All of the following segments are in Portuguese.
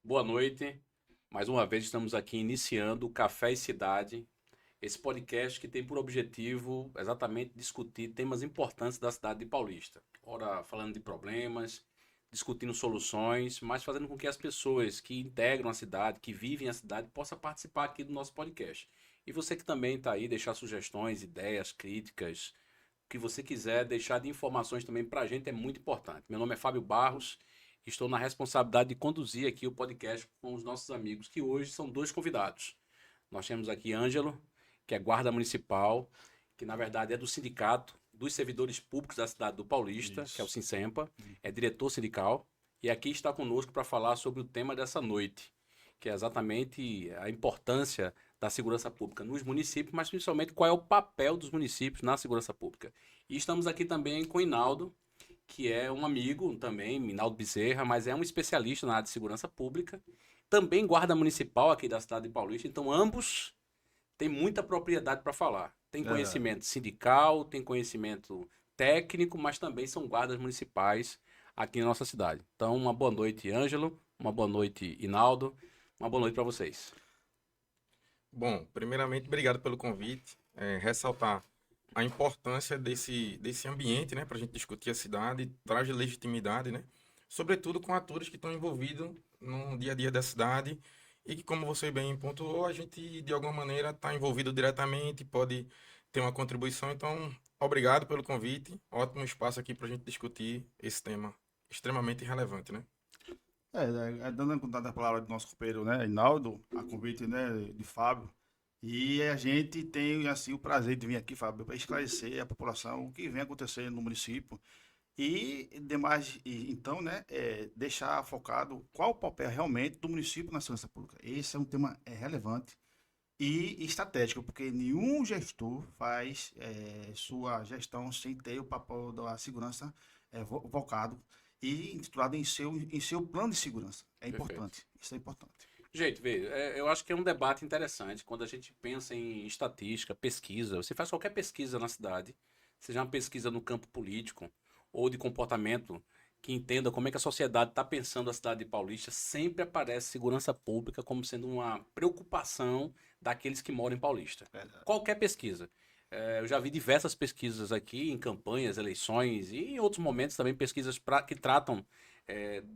Boa noite. Mais uma vez estamos aqui iniciando o Café e Cidade, esse podcast que tem por objetivo exatamente discutir temas importantes da cidade de Paulista. Ora, falando de problemas, discutindo soluções, mas fazendo com que as pessoas que integram a cidade, que vivem a cidade, possam participar aqui do nosso podcast. E você que também está aí, deixar sugestões, ideias, críticas, o que você quiser deixar de informações também para a gente é muito importante. Meu nome é Fábio Barros, estou na responsabilidade de conduzir aqui o podcast com os nossos amigos, que hoje são dois convidados. Nós temos aqui Ângelo, que é guarda municipal, que na verdade é do sindicato dos servidores públicos da cidade do Paulista, que é o Isso. Sinsempa, é diretor sindical, e aqui está conosco para falar sobre o tema dessa noite, que é exatamente a importância da segurança pública nos municípios, mas principalmente qual é o papel dos municípios na segurança pública. E estamos aqui também com o Hinaldo, que é um amigo também, Hinaldo Bezerra, mas é um especialista na área de segurança pública, também guarda municipal aqui da cidade de Paulista, então ambos têm muita propriedade para falar. Tem Verdade. conhecimento sindical, tem conhecimento técnico, mas também são guardas municipais aqui na nossa cidade. Então, uma boa noite, Ângelo, uma boa noite, Hinaldo, uma boa noite para vocês. Bom, primeiramente, obrigado pelo convite. Ressaltar a importância desse ambiente, né, para a gente discutir a cidade, traz legitimidade, né, sobretudo com atores que estão envolvidos no dia a dia da cidade e que, como você bem pontuou, a gente de alguma maneira está envolvido diretamente, pode ter uma contribuição. Então, obrigado pelo convite. Ótimo espaço aqui para a gente discutir esse tema extremamente relevante, né? Dando contato a palavra do nosso companheiro, né, Hinaldo, a convite, né, de Fábio, e a gente tem, assim, o prazer de vir aqui, Fábio, para esclarecer a população o que vem acontecendo no município e demais, então, né, deixar focado qual o papel realmente do município na segurança pública. Esse é um tema relevante e estratégico, porque nenhum gestor faz sua gestão sem ter o papel da segurança vocado e intitulado em seu plano de segurança. É Perfeito. importante, isso é importante. Gente, vê, eu acho que é um debate interessante quando a gente pensa em estatística, pesquisa. Você faz qualquer pesquisa na cidade, seja uma pesquisa no campo político ou de comportamento, que entenda como é que a sociedade está pensando a cidade de Paulista, sempre aparece segurança pública como sendo uma preocupação daqueles que moram em Paulista. Verdade. Qualquer pesquisa. Eu já vi diversas pesquisas aqui em campanhas, eleições e em outros momentos também pesquisas que tratam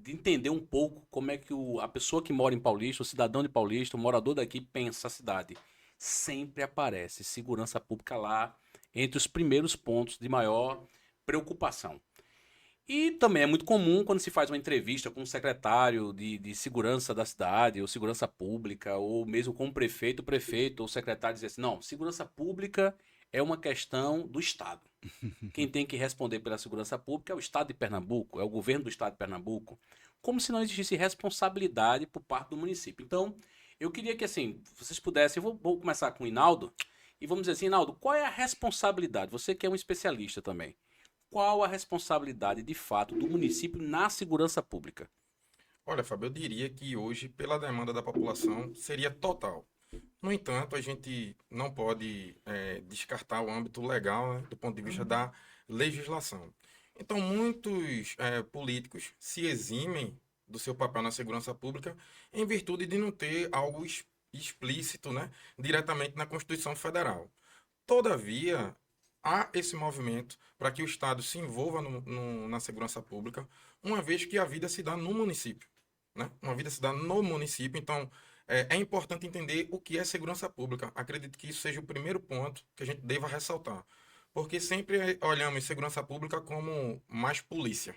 de entender um pouco como é que a pessoa que mora em Paulista, o cidadão de Paulista, o morador daqui pensa a cidade. Sempre aparece segurança pública lá entre os primeiros pontos de maior preocupação. E também é muito comum quando se faz uma entrevista com o secretário de segurança da cidade, ou segurança pública, ou mesmo com o prefeito ou o secretário dizer assim, não, segurança pública é uma questão do Estado. Quem tem que responder pela segurança pública é o Estado de Pernambuco, é o governo do Estado de Pernambuco, como se não existisse responsabilidade por parte do município. Então, eu queria que, assim, vocês pudessem, vou começar com o Hinaldo, e vamos dizer assim, Hinaldo, qual é a responsabilidade? Você que é um especialista também. Qual a responsabilidade, de fato, do município na segurança pública? Olha, Fábio, eu diria que hoje, pela demanda da população, seria total. No entanto, a gente não pode descartar o âmbito legal, né, do ponto de vista da legislação. Então, muitos políticos se eximem do seu papel na segurança pública em virtude de não ter algo explícito, né, diretamente na Constituição Federal. Todavia, há esse movimento para que o Estado se envolva na segurança pública, uma vez que a vida se dá no município, né? Uma vida se dá no município, então é importante entender o que é segurança pública. Acredito que isso seja o primeiro ponto que a gente deva ressaltar, porque sempre olhamos segurança pública como mais polícia.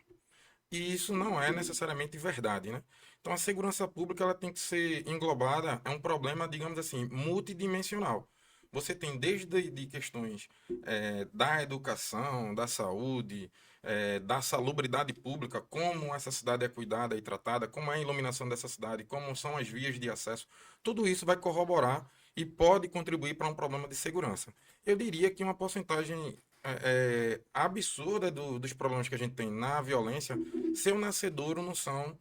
E isso não é necessariamente verdade, né? Então a segurança pública ela tem que ser englobada, é um problema, digamos assim, multidimensional. Você tem desde de questões da educação, da saúde, da salubridade pública, como essa cidade é cuidada e tratada, como é a iluminação dessa cidade, como são as vias de acesso. Tudo isso vai corroborar e pode contribuir para um problema de segurança. Eu diria que uma porcentagem absurda dos problemas que a gente tem na violência, seu nascedouro não são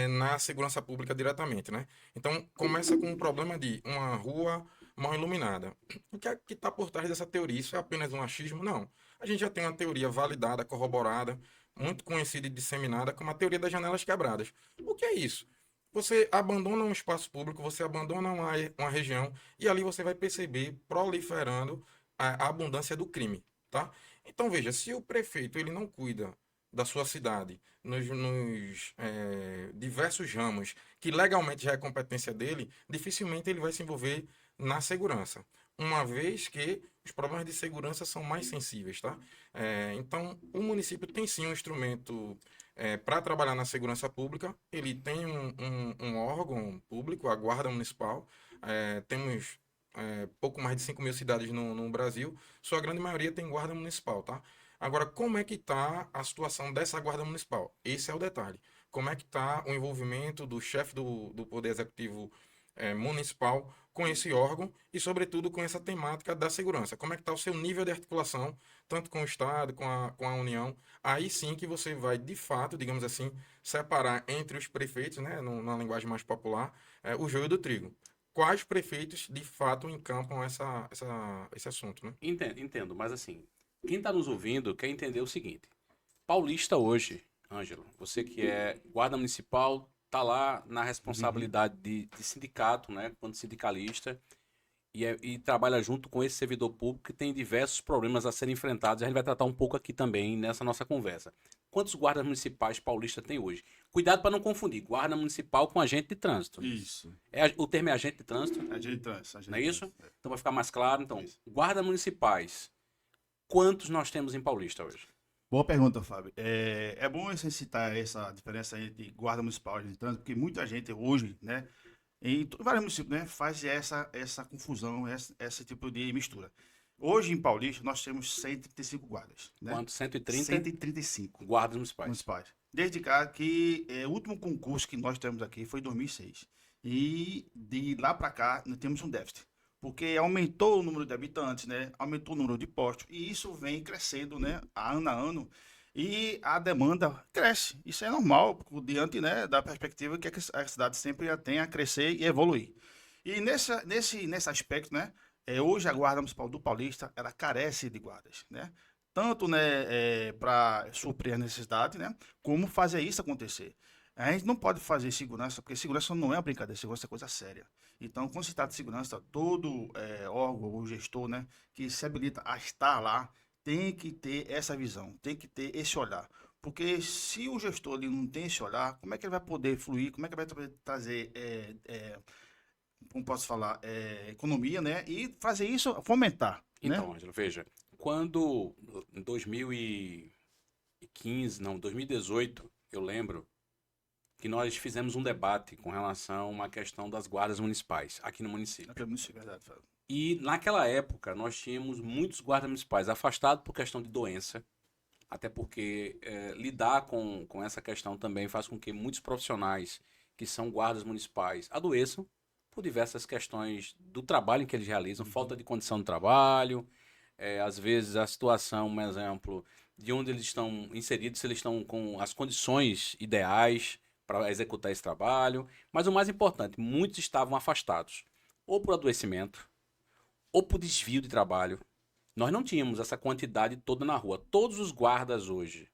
na segurança pública diretamente, né? Então, começa com o problema de uma rua mal iluminada. O que é que está por trás dessa teoria? Isso é apenas um achismo? Não. A gente já tem uma teoria validada, corroborada, muito conhecida e disseminada como a teoria das janelas quebradas. O que é isso? Você abandona um espaço público, você abandona uma região e ali você vai perceber proliferando a abundância do crime, tá? Então veja, se o prefeito ele não cuida da sua cidade nos diversos ramos que legalmente já é competência dele, dificilmente ele vai se envolver na segurança, uma vez que os problemas de segurança são mais sensíveis, tá? Então, o município tem sim um instrumento para trabalhar na segurança pública, ele tem um órgão público, a Guarda Municipal. Temos pouco mais de 5 mil cidades no Brasil, sua grande maioria tem guarda municipal, tá? Agora, como é que está a situação dessa guarda municipal? Esse é o detalhe. Como é que está o envolvimento do chefe do Poder Executivo municipal com esse órgão e, sobretudo, com essa temática da segurança? Como é que está o seu nível de articulação, tanto com o Estado, com a União? Aí sim que você vai, de fato, digamos assim, separar entre os prefeitos, né, numa linguagem mais popular, o joio do trigo. Quais prefeitos, de fato, encampam esse assunto, né? Entendo, mas assim, quem está nos ouvindo quer entender o seguinte. Paulista hoje, Ângelo, você que é guarda municipal, tá lá na responsabilidade de sindicato, né, quando sindicalista, e trabalha junto com esse servidor público que tem diversos problemas a serem enfrentados. A gente vai tratar um pouco aqui também nessa nossa conversa. Quantos guardas municipais paulistas tem hoje? Cuidado para não confundir guarda municipal com agente de trânsito. Isso. O termo é agente de trânsito, Agente de trânsito. Agente não é de isso? trânsito, Então vai ficar mais claro. Então, Isso. guardas municipais, quantos nós temos em Paulista hoje? Boa pergunta, Fábio. É bom você citar essa diferença entre guarda municipal e agente de trânsito, porque muita gente hoje, né, em vários municípios, né, faz essa confusão, esse tipo de mistura. Hoje em Paulista nós temos 135 guardas, né? Quantos? 130 135 guardas municipais. municipais. Desde cá que o último concurso que nós temos aqui foi em 2006. E de lá para cá nós temos um déficit. Porque aumentou o número de habitantes, né? Aumentou o número de postos. E isso vem crescendo, né? Ano a ano. E a demanda cresce. Isso é normal, diante, né, da perspectiva que a cidade sempre tem a crescer e evoluir. E nesse aspecto, né? Hoje a Guarda Municipal do Paulista, ela carece de guardas, né? Tanto, né, para suprir a necessidade, né, como fazer isso acontecer. A gente não pode fazer segurança, porque segurança não é uma brincadeira, segurança é coisa séria. Então, quando se trata de segurança, todo órgão ou gestor, né, que se habilita a estar lá, tem que ter essa visão, tem que ter esse olhar. Porque se o gestor ele não tem esse olhar, como é que ele vai poder fluir, como é que ele vai poder trazer, como posso falar, economia, né, e fazer isso fomentar, né? Então, Ângelo, veja, quando em 2015, não, 2018, eu lembro que nós fizemos um debate com relação a uma questão das guardas municipais aqui no município. Naquele município, é verdade, Fábio. E naquela época nós tínhamos muitos guardas municipais afastados por questão de doença, até porque lidar com essa questão também faz com que muitos profissionais que são guardas municipais adoeçam por diversas questões do trabalho que eles realizam, falta de condição de trabalho, às vezes a situação, um exemplo, de onde eles estão inseridos, se eles estão com as condições ideais para executar esse trabalho. Mas o mais importante, muitos estavam afastados, ou por adoecimento, ou por desvio de trabalho. Nós não tínhamos essa quantidade toda na rua. Todos os guardas hoje,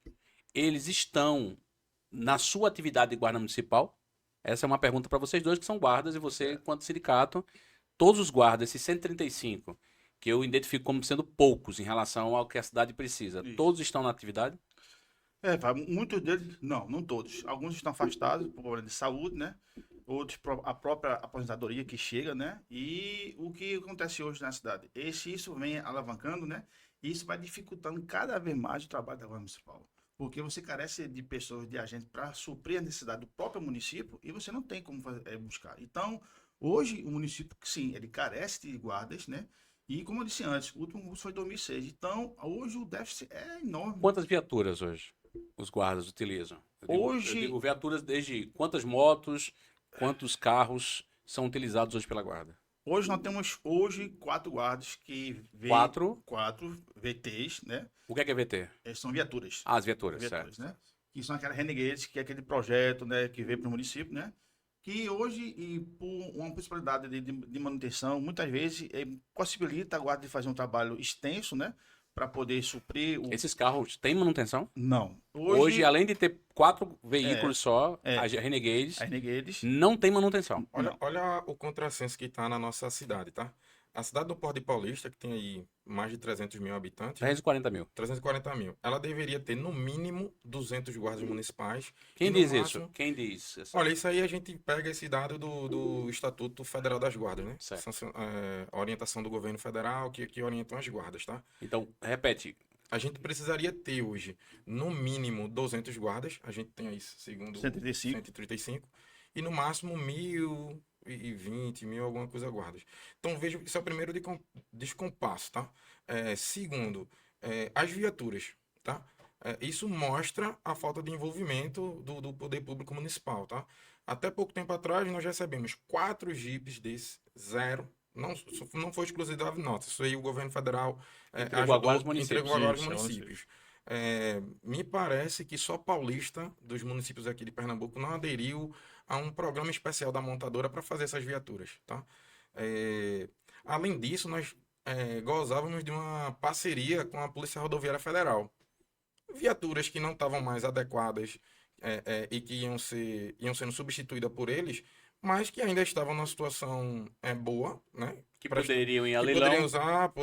eles estão na sua atividade de guarda municipal? Essa é uma pergunta para vocês dois que são guardas e você, enquanto sindicato, todos os guardas, esses 135, que eu identifico como sendo poucos em relação ao que a cidade precisa, Isso. todos estão na atividade? Fábio, muitos deles, não todos. Alguns estão afastados por problema de saúde, né? Outros, a própria aposentadoria que chega, né? E o que acontece hoje na cidade? Isso vem alavancando, né? E isso vai dificultando cada vez mais o trabalho da Guarda Municipal. Porque você carece de pessoas, de agentes, para suprir a necessidade do próprio município e você não tem como buscar. Então, hoje, o município, sim, ele carece de guardas, né? E, como eu disse antes, o último curso foi em 2006. Então, hoje o déficit é enorme. Quantas viaturas hoje os guardas utilizam? Eu digo viaturas desde quantas motos, quantos carros são utilizados hoje pela guarda? Hoje nós temos 4 guardas que vêm. Quatro? 4 VTs, né? O que é VT? São viaturas. Ah, as viaturas, certo. Né? Que são aquelas Renegades, que é aquele projeto, né, que veio para o município, né? Que hoje, e por uma possibilidade de manutenção, muitas vezes possibilita a guarda de fazer um trabalho extenso, né? para poder suprir o. Esses carros têm manutenção? Não. Hoje, além de ter 4 veículos só, é. a Renegades a Renegades. não tem manutenção. Olha, Não. olha o contrassenso que está na nossa cidade, tá? A cidade do Porto de Paulista, que tem aí mais de 300 mil habitantes, 340 mil. 340 mil, ela deveria ter no mínimo 200 guardas municipais. Quem e no diz máximo- isso? Quem diz isso? Olha, isso aí a gente pega esse dado do Estatuto Federal das Guardas, né? Certo. A orientação do governo federal que orientam as guardas, tá? Então, repete. A gente precisaria ter hoje, no mínimo, 200 guardas. A gente tem aí, segundo 135. 135. E no máximo 1.020, 1.000 alguma coisa guardas. Então veja que isso é o primeiro descompasso, tá? Segundo, as viaturas, tá? Isso mostra a falta de envolvimento do poder público municipal, tá? Até pouco tempo atrás nós recebemos 4 jipes desses, zero. Não foi exclusividade nossa. Isso aí o governo federal Entregou agora aos municípios. entregou agora aos Isso, é municípios. Me parece que só Paulista, dos municípios aqui de Pernambuco, não aderiu a um programa especial da montadora para fazer essas viaturas, tá? Além disso, nós gozávamos de uma parceria com a Polícia Rodoviária Federal. Viaturas que não estavam mais adequadas e que iam sendo substituídas por eles, mas que ainda estavam numa situação boa, né? Que poderiam ir a Que leilão. poderiam usar,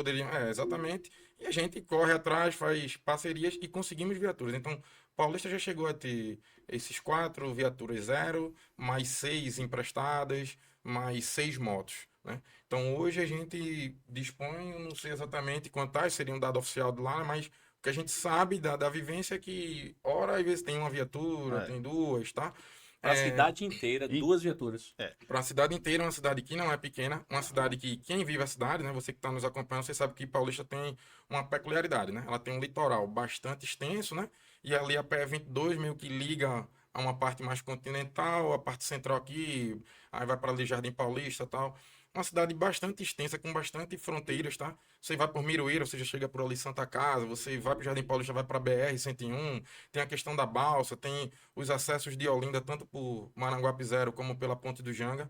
exatamente. E a gente corre atrás, faz parcerias e conseguimos viaturas. Então, Paulista já chegou a ter esses 4 viaturas zero, mais 6 emprestadas, mais 6 motos, né? Então, hoje a gente dispõe, eu não sei exatamente quantas seria um dado oficial de lá, mas o que a gente sabe da vivência é que, ora, às vezes tem uma viatura, tem 2, tá? Para a cidade inteira, 2 viaturas. Para a cidade inteira, uma cidade que não é pequena, uma cidade que quem vive a cidade, né, você que está nos acompanhando, você sabe que Paulista tem uma peculiaridade, né? Ela tem um litoral bastante extenso, né? E ali a PE22 meio que liga a uma parte mais continental, a parte central aqui, aí vai para ali Jardim Paulista, e tal. Uma cidade bastante extensa, com bastante fronteiras, tá? Você vai por Miroeira, você já chega por ali Santa Casa, você vai para o Jardim Paulista, vai para BR-101, tem a questão da balsa, tem os acessos de Olinda, tanto por Maranguape Zero como pela Ponte do Janga.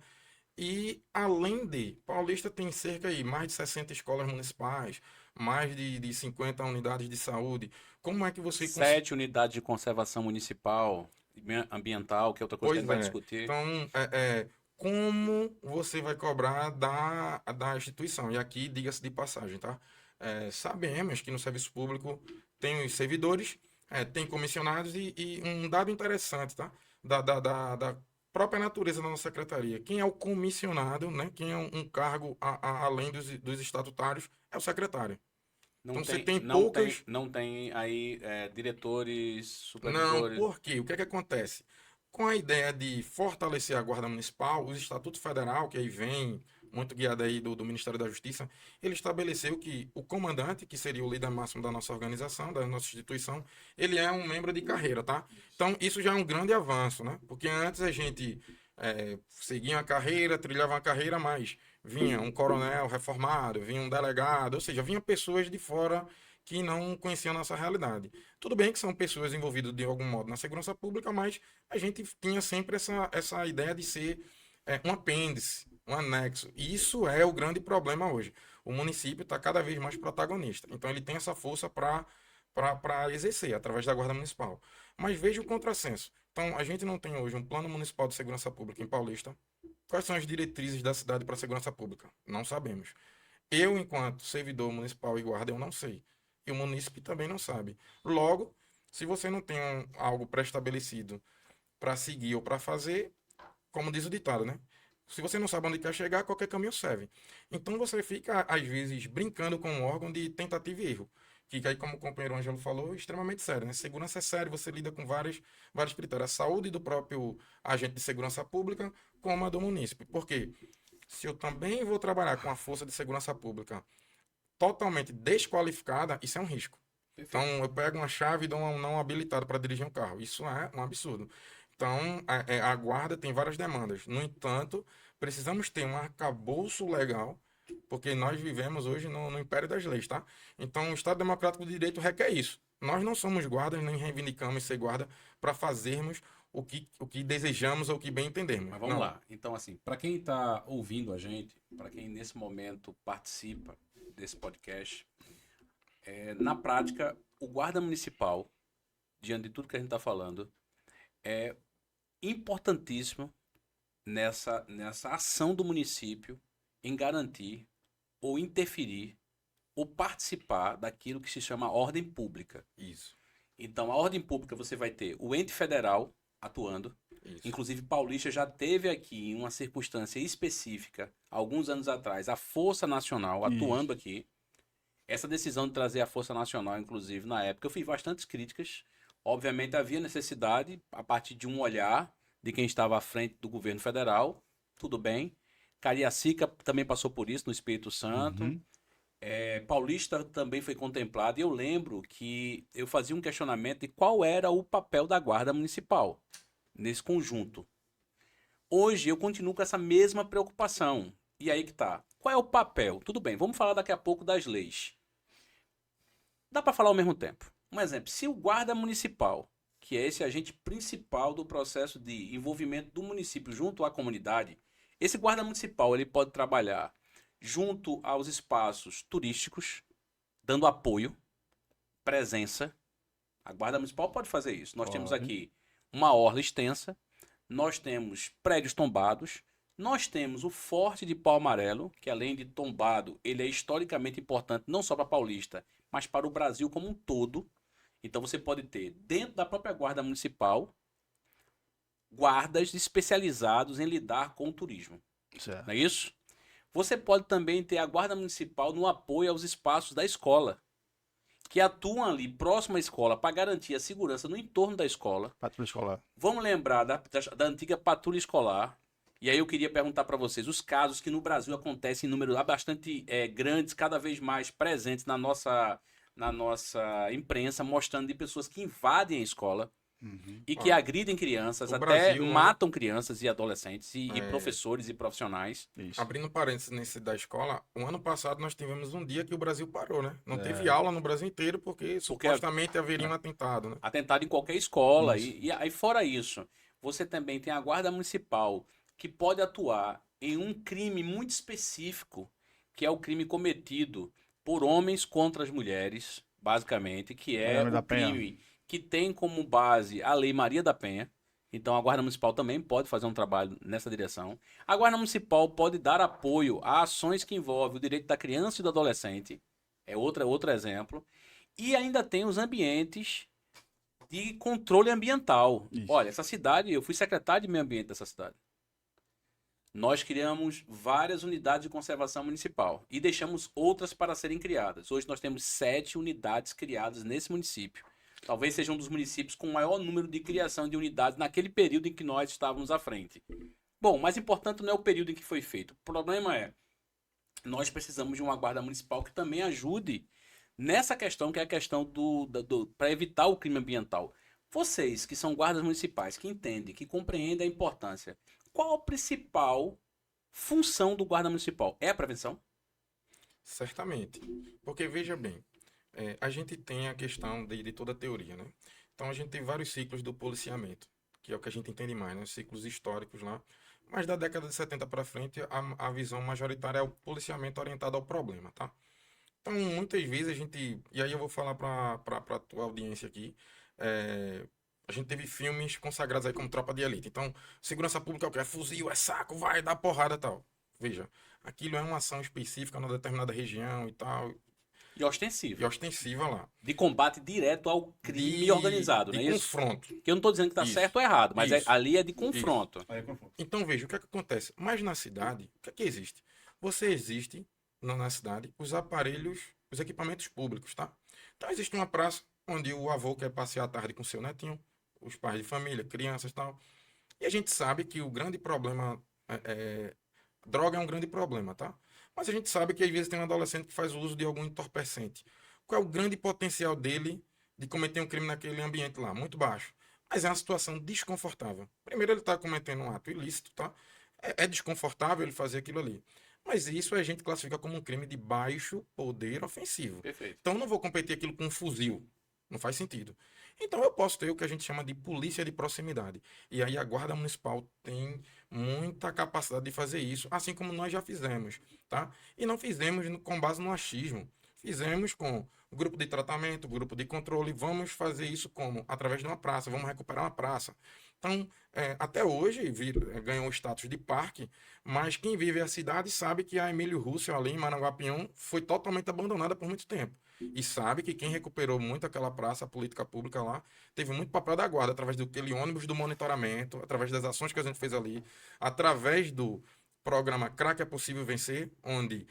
E além de, Paulista tem cerca aí mais de 60 escolas municipais, mais de 50 unidades de saúde. Como é que você 7 unidades de conservação municipal, ambiental, que é outra coisa que a gente vai discutir. Então, como você vai cobrar da instituição? E aqui, diga-se de passagem, tá? Sabemos que no serviço público tem os servidores, tem comissionados e um dado interessante, tá? Da própria natureza da nossa secretaria. Quem é o comissionado, né? Quem é um cargo além dos estatutários é o secretário. Então você tem poucas. Não tem aí diretores, Não, supervisores. por quê? O que é que acontece? Com a ideia de fortalecer a Guarda Municipal, o Estatuto Federal, que aí vem muito guiado aí do Ministério da Justiça, ele estabeleceu que o comandante, que seria o líder máximo da nossa organização, da nossa instituição, ele é um membro de carreira, tá? Então, isso já é um grande avanço, né? Porque antes a gente seguia uma carreira, trilhava uma carreira, mas vinha um coronel reformado, vinha um delegado, ou seja, vinha pessoas de fora que não conheciam a nossa realidade. Tudo bem que são pessoas envolvidas de algum modo na segurança pública, mas a gente tinha sempre essa ideia de ser um apêndice, um anexo. E isso é o grande problema hoje. O município está cada vez mais protagonista. Então ele tem essa força para exercer através da Guarda Municipal. Mas veja o contrassenso. Então a gente não tem hoje um plano municipal de segurança pública em Paulista. Quais são as diretrizes da cidade para a segurança pública? Não sabemos. Eu, enquanto servidor municipal e guarda, eu não sei. E o munícipe também não sabe. Logo, se você não tem algo pré-estabelecido para seguir ou para fazer, como diz o ditado, né? Se você não sabe onde quer chegar, qualquer caminho serve. Então você fica, às vezes, brincando com um órgão de tentativa e erro. Que aí, como o companheiro Ângelo falou, é extremamente sério, né? Segurança é sério, você lida com vários critérios. A saúde do próprio agente de segurança pública, como a do munícipe. Por quê? Se eu também vou trabalhar com a força de segurança pública totalmente desqualificada, isso é um risco. Então, eu pego uma chave e dou um não habilitado para dirigir um carro. Isso é um absurdo. Então, a guarda tem várias demandas. No entanto, precisamos ter um arcabouço legal, porque nós vivemos hoje no império das leis, tá? Então, o Estado Democrático de Direito requer isso. Nós não somos guardas, nem reivindicamos ser guarda para fazermos o que desejamos ou o que bem entendermos. Mas vamos Não. lá. Então, assim, para quem está ouvindo a gente, para quem nesse momento participa desse podcast, Na prática, o guarda municipal, diante de tudo que a gente está falando, é importantíssimo nessa ação do município em garantir ou interferir ou participar daquilo que se chama ordem pública. Isso, Então, a ordem pública você vai ter o ente federal atuando. isso. Inclusive, Paulista já teve aqui, em uma circunstância específica, alguns anos atrás, a Força Nacional atuando aqui. Essa decisão de trazer a Força Nacional, inclusive, na época, eu fiz bastantes críticas. Obviamente, havia necessidade, a partir de um olhar de quem estava à frente do governo federal. Tudo bem. Cariacica também passou por isso no Espírito Santo. Uhum. Paulista também foi contemplado. E eu lembro que eu fazia um questionamento de qual era o papel da Guarda Municipal nesse conjunto. Hoje eu continuo com essa mesma preocupação. E aí que tá. Qual é o papel? Tudo bem, vamos falar daqui a pouco das leis. Dá para falar ao mesmo tempo. Um exemplo, se o guarda municipal, que é esse agente principal do processo de envolvimento do município junto à comunidade, esse guarda municipal ele pode trabalhar junto aos espaços turísticos, dando apoio, presença. A guarda municipal pode fazer isso. Nós temos Pode. aqui uma orla extensa, nós temos prédios tombados, nós temos o Forte de Pau Amarelo, que além de tombado, ele é historicamente importante não só para Paulista, mas para o Brasil como um todo. Então você pode ter, dentro da própria guarda municipal, guardas especializados em lidar com o turismo. Certo. Não é isso? Você pode também ter a guarda municipal no apoio aos espaços da escola, que atuam ali próximo à escola para garantir a segurança no entorno da escola. Patrulha escolar. Vamos lembrar da antiga patrulha escolar. E aí eu queria perguntar para vocês, os casos que no Brasil acontecem em números bastante grandes, cada vez mais presentes na nossa imprensa, mostrando de pessoas que invadem a escola Uhum. e que agridem crianças, o até Brasil, né? matam crianças e adolescentes e professores e profissionais. Isso. Abrindo parênteses nesse da escola, o ano passado nós tivemos um dia que o Brasil parou, né? Não É. teve aula no Brasil inteiro porque supostamente haveria um atentado, né? Atentado em qualquer escola. Isso. E aí, fora isso, você também tem a Guarda Municipal, que pode atuar em um crime muito específico, que é o crime cometido por homens contra as mulheres, basicamente, que é Maria da o Penha. crime que tem como base a Lei Maria da Penha. Então a Guarda Municipal também pode fazer um trabalho nessa direção. A Guarda Municipal pode dar apoio a ações que envolvem o direito da criança e do adolescente. É outro exemplo. E ainda tem os ambientes de controle ambiental. Isso. Olha, essa cidade, eu fui secretário de meio ambiente dessa cidade. Nós criamos várias unidades de conservação municipal e deixamos outras para serem criadas. Hoje nós temos 7 unidades criadas nesse município. Talvez seja um dos municípios com o maior número de criação de unidades naquele período em que nós estávamos à frente. Bom, o mais importante não é o período em que foi feito. O problema é, nós precisamos de uma guarda municipal que também ajude nessa questão, que é a questão para evitar o crime ambiental. Vocês, que são guardas municipais, que entendem, que compreendem a importância, qual a principal função do guarda municipal? É a prevenção? Certamente. Porque, veja bem, a gente tem a questão de toda a teoria, né? Então, a gente tem vários ciclos do policiamento, que é o que a gente entende mais, né? Ciclos históricos lá. Mas da década de 70 para frente, a visão majoritária é o policiamento orientado ao problema, tá? Então, muitas vezes a gente... E aí eu vou falar para a tua audiência aqui. A gente teve filmes consagrados aí como Tropa de Elite. Então, segurança pública é o quê? É fuzil, é saco, vai dar porrada e tal. Veja, aquilo é uma ação específica numa determinada região e tal, E ostensiva. e ostensiva lá. De combate direto ao crime organizado, não é de isso? confronto. Que eu não estou dizendo que está Isso. certo ou errado, mas Isso. ali é de confronto. Aí é confuso. Então, veja, o que é que acontece? Mas na cidade, o que é que existe? Você existe na cidade os aparelhos, os equipamentos públicos, tá? Então, existe uma praça onde o avô quer passear à tarde com seu netinho, os pais de família, crianças e tal. E a gente sabe que o grande problema droga é um grande problema, tá? Mas a gente sabe que às vezes tem um adolescente que faz uso de algum entorpecente. Qual é o grande potencial dele de cometer um crime naquele ambiente lá? Muito baixo. Mas é uma situação desconfortável. Primeiro, ele está cometendo um ato ilícito, tá? É desconfortável ele fazer aquilo ali. Mas isso a gente classifica como um crime de baixo poder ofensivo. Perfeito. Então, eu não vou competir aquilo com um fuzil. Não faz sentido. Então, eu posso ter o que a gente chama de polícia de proximidade. E aí, a Guarda Municipal tem muita capacidade de fazer isso, assim como nós já fizemos, tá? E não fizemos com base no achismo. Fizemos com grupo de tratamento, grupo de controle, vamos fazer isso como? Através de uma praça, vamos recuperar uma praça. Então, até hoje ganhou o status de parque, mas quem vive a cidade sabe que a Emílio Russell ali em Maranguapião foi totalmente abandonada por muito tempo. E sabe que quem recuperou muito aquela praça, a política pública lá, teve muito papel da guarda, através daquele ônibus do monitoramento, através das ações que a gente fez ali, através do programa Crack é Possível Vencer, onde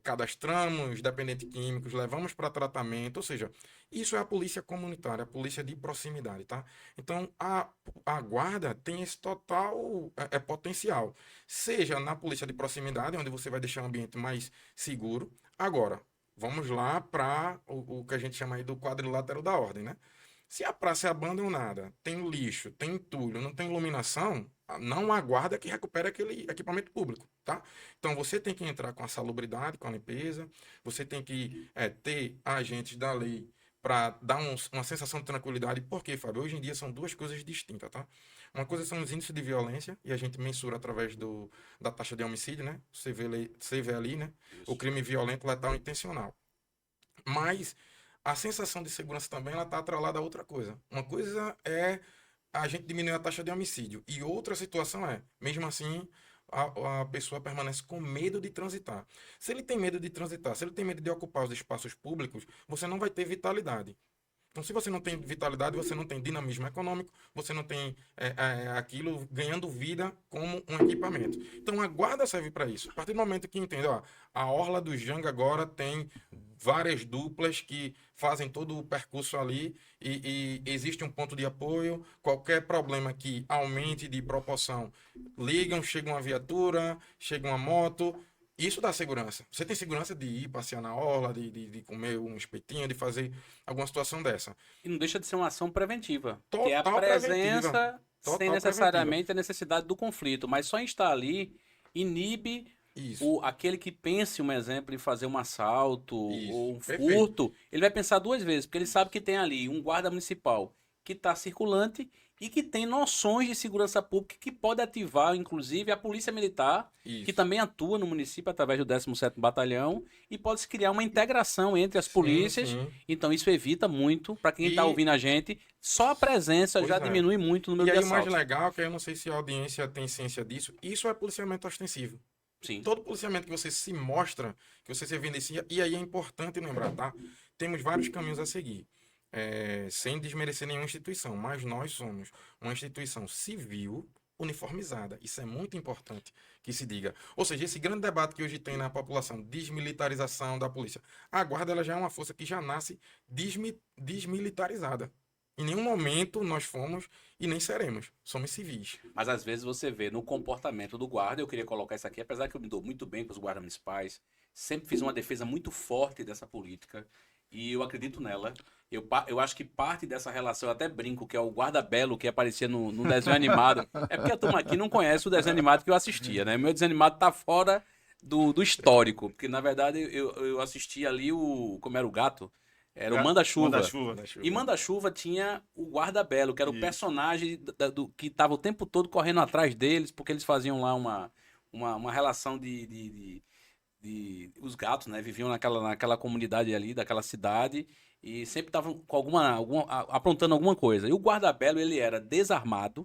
cadastramos dependentes químicos, levamos para tratamento, ou seja, isso é a polícia comunitária, a polícia de proximidade, tá? Então, a guarda tem esse total potencial, seja na polícia de proximidade, onde você vai deixar o ambiente mais seguro. Agora, vamos lá para o que a gente chama aí do quadrilátero da ordem, né? Se a praça é abandonada, tem lixo, tem entulho, não tem iluminação, não há guarda que recupere aquele equipamento público, tá? Então você tem que entrar com a salubridade, com a limpeza, você tem que ter agentes da lei para dar uma sensação de tranquilidade. Por quê, Fábio? Hoje em dia são duas coisas distintas, tá? Uma coisa são os índices de violência, e a gente mensura através da taxa de homicídio, né? Você vê ali, né? O crime violento, letal, intencional. Mas a sensação de segurança também ela está atrelada a outra coisa. Uma coisa é a gente diminuir a taxa de homicídio e outra situação é, mesmo assim, a pessoa permanece com medo de transitar. Se ele tem medo de transitar, se ele tem medo de ocupar os espaços públicos, você não vai ter vitalidade. Então, se você não tem vitalidade, você não tem dinamismo econômico, você não tem aquilo ganhando vida como um equipamento. Então, a guarda serve para isso. A partir do momento que entende, ó, a Orla do Janga agora tem várias duplas que fazem todo o percurso ali e existe um ponto de apoio. Qualquer problema que aumente de proporção, ligam, chega uma viatura, chega uma moto. Isso dá segurança. Você tem segurança de ir passear na orla, de comer um espetinho, de fazer alguma situação dessa. E não deixa de ser uma ação preventiva, que é a Total presença preventiva. sem Total necessariamente a necessidade do conflito, mas só em estar ali inibe Isso. aquele que pense, um exemplo, em fazer um assalto ou um Perfeito. furto, ele vai pensar duas vezes, porque ele sabe que tem ali um guarda municipal que está circulante e que tem noções de segurança pública que pode ativar, inclusive, a Polícia Militar, que Isso. também atua no município através do 17º Batalhão, e pode-se criar uma integração entre as Sim, polícias. sim. Então isso evita muito, para quem está E- ouvindo a gente, só a presença Pois já é. diminui muito o E número aí de o mais assaltos. legal, que eu não sei se a audiência tem ciência disso, isso é policiamento ostensivo. Sim. Todo policiamento que você se mostra, que você se evidencia, e aí é importante lembrar, tá? Temos vários caminhos a seguir. Sem desmerecer nenhuma instituição, mas nós somos uma instituição civil uniformizada. Isso é muito importante que se diga. Ou seja, esse grande debate que hoje tem na população, desmilitarização da polícia. A guarda ela já é uma força que já nasce desmilitarizada. Em nenhum momento nós fomos e nem seremos. Somos civis. Mas às vezes você vê no comportamento do guarda, eu queria colocar isso aqui, apesar que eu me dou muito bem com os guardas municipais, sempre fiz uma defesa muito forte dessa política e eu acredito nela. Eu acho que parte dessa relação, eu até brinco, que é o guarda belo que aparecia no desenho animado. É porque a turma aqui não conhece o desenho animado que eu assistia, né? Meu desenho animado tá fora do histórico, porque na verdade eu assisti ali como era o gato? Era o Manda-Chuva. Manda-chuva. E Manda-Chuva tinha o Guarda Belo, que era o Isso. personagem que estava o tempo todo correndo atrás deles, porque eles faziam lá uma relação os gatos, né? Viviam naquela comunidade ali, daquela cidade, e sempre estavam com aprontando alguma coisa. E o Guarda Belo, ele era desarmado,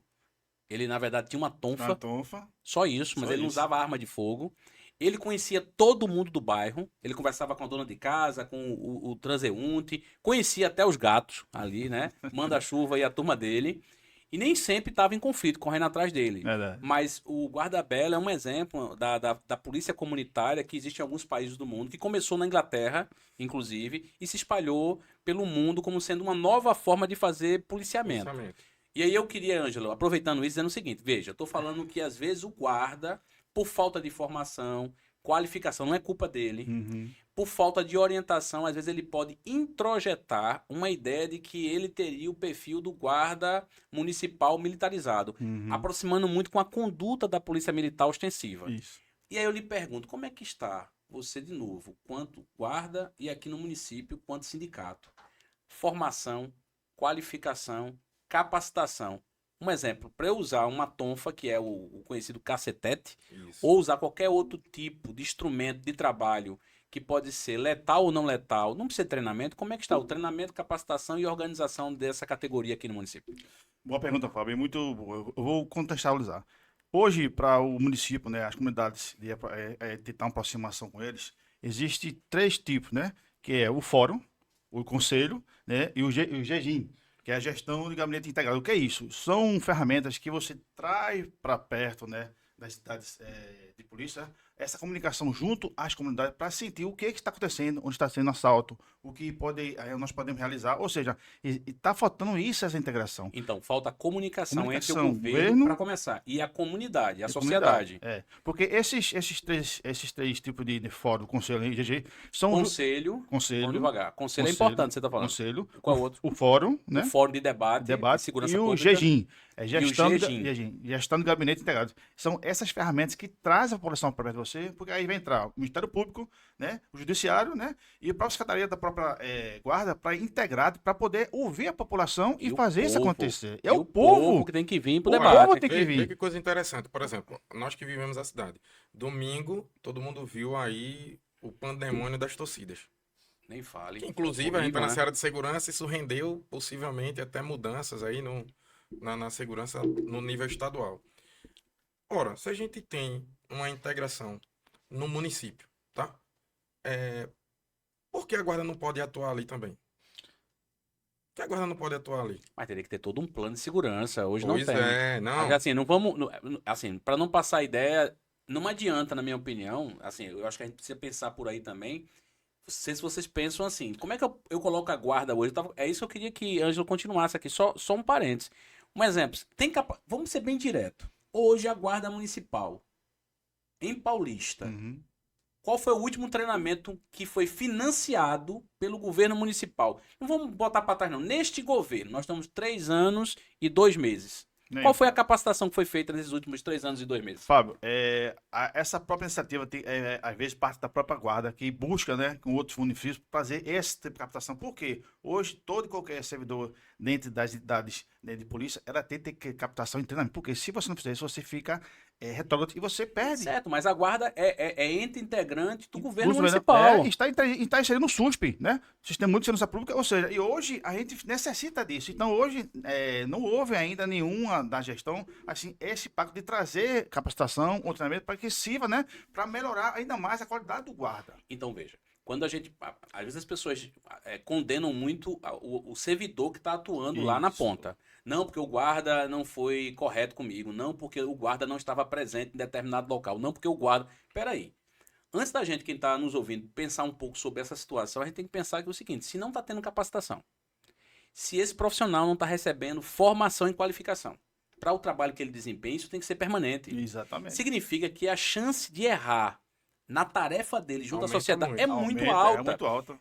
ele na verdade tinha uma Uma tonfa, tonfa. só isso, mas Só ele não isso. usava arma de fogo. Ele conhecia todo mundo do bairro. Ele conversava com a dona de casa, com o transeunte. Conhecia até os gatos ali, né? Manda-chuva e a turma dele. E nem sempre estava em conflito, correndo atrás dele. Verdade. Mas o guarda-belo é um exemplo da polícia comunitária que existe em alguns países do mundo, que começou na Inglaterra, inclusive, e se espalhou pelo mundo como sendo uma nova forma de fazer policiamento. Policiamento. E aí eu queria, Ângelo, aproveitando isso, dizendo o seguinte, veja, eu tô falando que às vezes o guarda, por falta de formação, qualificação, não é culpa dele, Uhum. por falta de orientação, às vezes ele pode introjetar uma ideia de que ele teria o perfil do guarda municipal militarizado, Uhum. aproximando muito com a conduta da polícia militar ostensiva. Isso. E aí eu lhe pergunto, como é que está você de novo, quanto guarda e aqui no município, quanto sindicato? Formação, qualificação, capacitação. Um exemplo, para eu usar uma tonfa, que é o conhecido cacetete, Isso. ou usar qualquer outro tipo de instrumento de trabalho que pode ser letal ou não letal, não precisa de treinamento, como é que está o treinamento, capacitação e organização dessa categoria aqui no município? Boa pergunta, Fábio. Muito boa. Eu vou contextualizar. Hoje, para o município, né, as comunidades, tentar uma aproximação com eles, existe 3 tipos, né? Que é o fórum, o conselho, né, e o GEGIM, que é a gestão de gabinete integrado. O que é isso? São ferramentas que você traz para perto, né, das cidades de polícia, essa comunicação junto às comunidades para sentir o que está acontecendo, onde está sendo assalto, o que nós podemos realizar. Ou seja, está faltando isso, essa integração. Então, falta comunicação entre o Comunicação, governo, governo para começar, e a comunidade, a e sociedade. comunidade. Porque esses três tipos de fórum, conselho e GG, são Vamos conselho, devagar. Conselho é importante, você está falando. conselho, Qual outro? o fórum, O né? Fórum de debate, Debate de segurança e o pública. GEGIM, gestão, GEGIM. gestão do gabinete integrado. São essas ferramentas que trazem a população para perto de você, porque aí vai entrar o Ministério Público, né, o Judiciário, né, e a própria Secretaria da própria Guarda para integrado, para poder ouvir a população e o fazer isso povo. acontecer. E É o povo que tem que vir para o O debate. povo tem que vir. Vê que coisa interessante. Por exemplo, nós que vivemos a cidade. Domingo, todo mundo viu aí o pandemônio das torcidas. Nem fale. Que, inclusive, a gente está Horrível, na né? seara de segurança, isso rendeu possivelmente até mudanças aí na segurança no nível estadual. Ora, se a gente tem uma integração no município, tá? Por que a guarda não pode atuar ali também? Por que a guarda não pode atuar ali? Mas teria que ter todo um plano de segurança. Hoje Pois não tem. é, não. Mas, assim, não vamos. Assim, para não passar a ideia, não adianta, na minha opinião. Assim, eu acho que a gente precisa pensar por aí também. Não sei se vocês pensam assim. Como é que eu coloco a guarda hoje? É isso que eu queria que Ângelo continuasse aqui. Só um parênteses. Um exemplo. Vamos ser bem direto. Hoje a guarda municipal em Paulista. Uhum. Qual foi o último treinamento que foi financiado pelo governo municipal? Não vamos botar para trás, não. Neste governo, nós estamos 3 anos e 2 meses. Qual foi a capacitação que foi feita nesses últimos 3 anos e 2 meses? Fábio, essa própria iniciativa, às vezes, parte da própria guarda, que busca, né, com outros municípios, fazer esse tipo de captação. Por quê? Hoje, todo e qualquer servidor dentro das entidades, né, de polícia, ela tem que ter captação e treinamento. Porque se você não fizer isso, você fica retrógrado e você perde. Certo, mas a guarda é ente integrante do governo Uso, municipal. Está inserindo no SUSP, né? Sistema Único de Segurança Pública, ou seja, e hoje a gente necessita disso. Então, hoje, não houve ainda nenhuma da gestão, assim, esse pacto de trazer capacitação, ou treinamento, para que sirva, né, para melhorar ainda mais a qualidade do guarda. Então, veja, quando às vezes as pessoas condenam muito o servidor que está atuando lá na Isso. ponta. Não porque o guarda não foi correto comigo, não porque o guarda não estava presente em determinado local, não porque o guarda... Peraí. Antes da gente, quem está nos ouvindo, pensar um pouco sobre essa situação, a gente tem que pensar que é o seguinte, se não está tendo capacitação, se esse profissional não está recebendo formação e qualificação para o trabalho que ele desempenha, isso tem que ser permanente. Exatamente. Significa que a chance de errar na tarefa dele junto à Aumenta sociedade muito. é muito Aumenta, alta. É muito alta.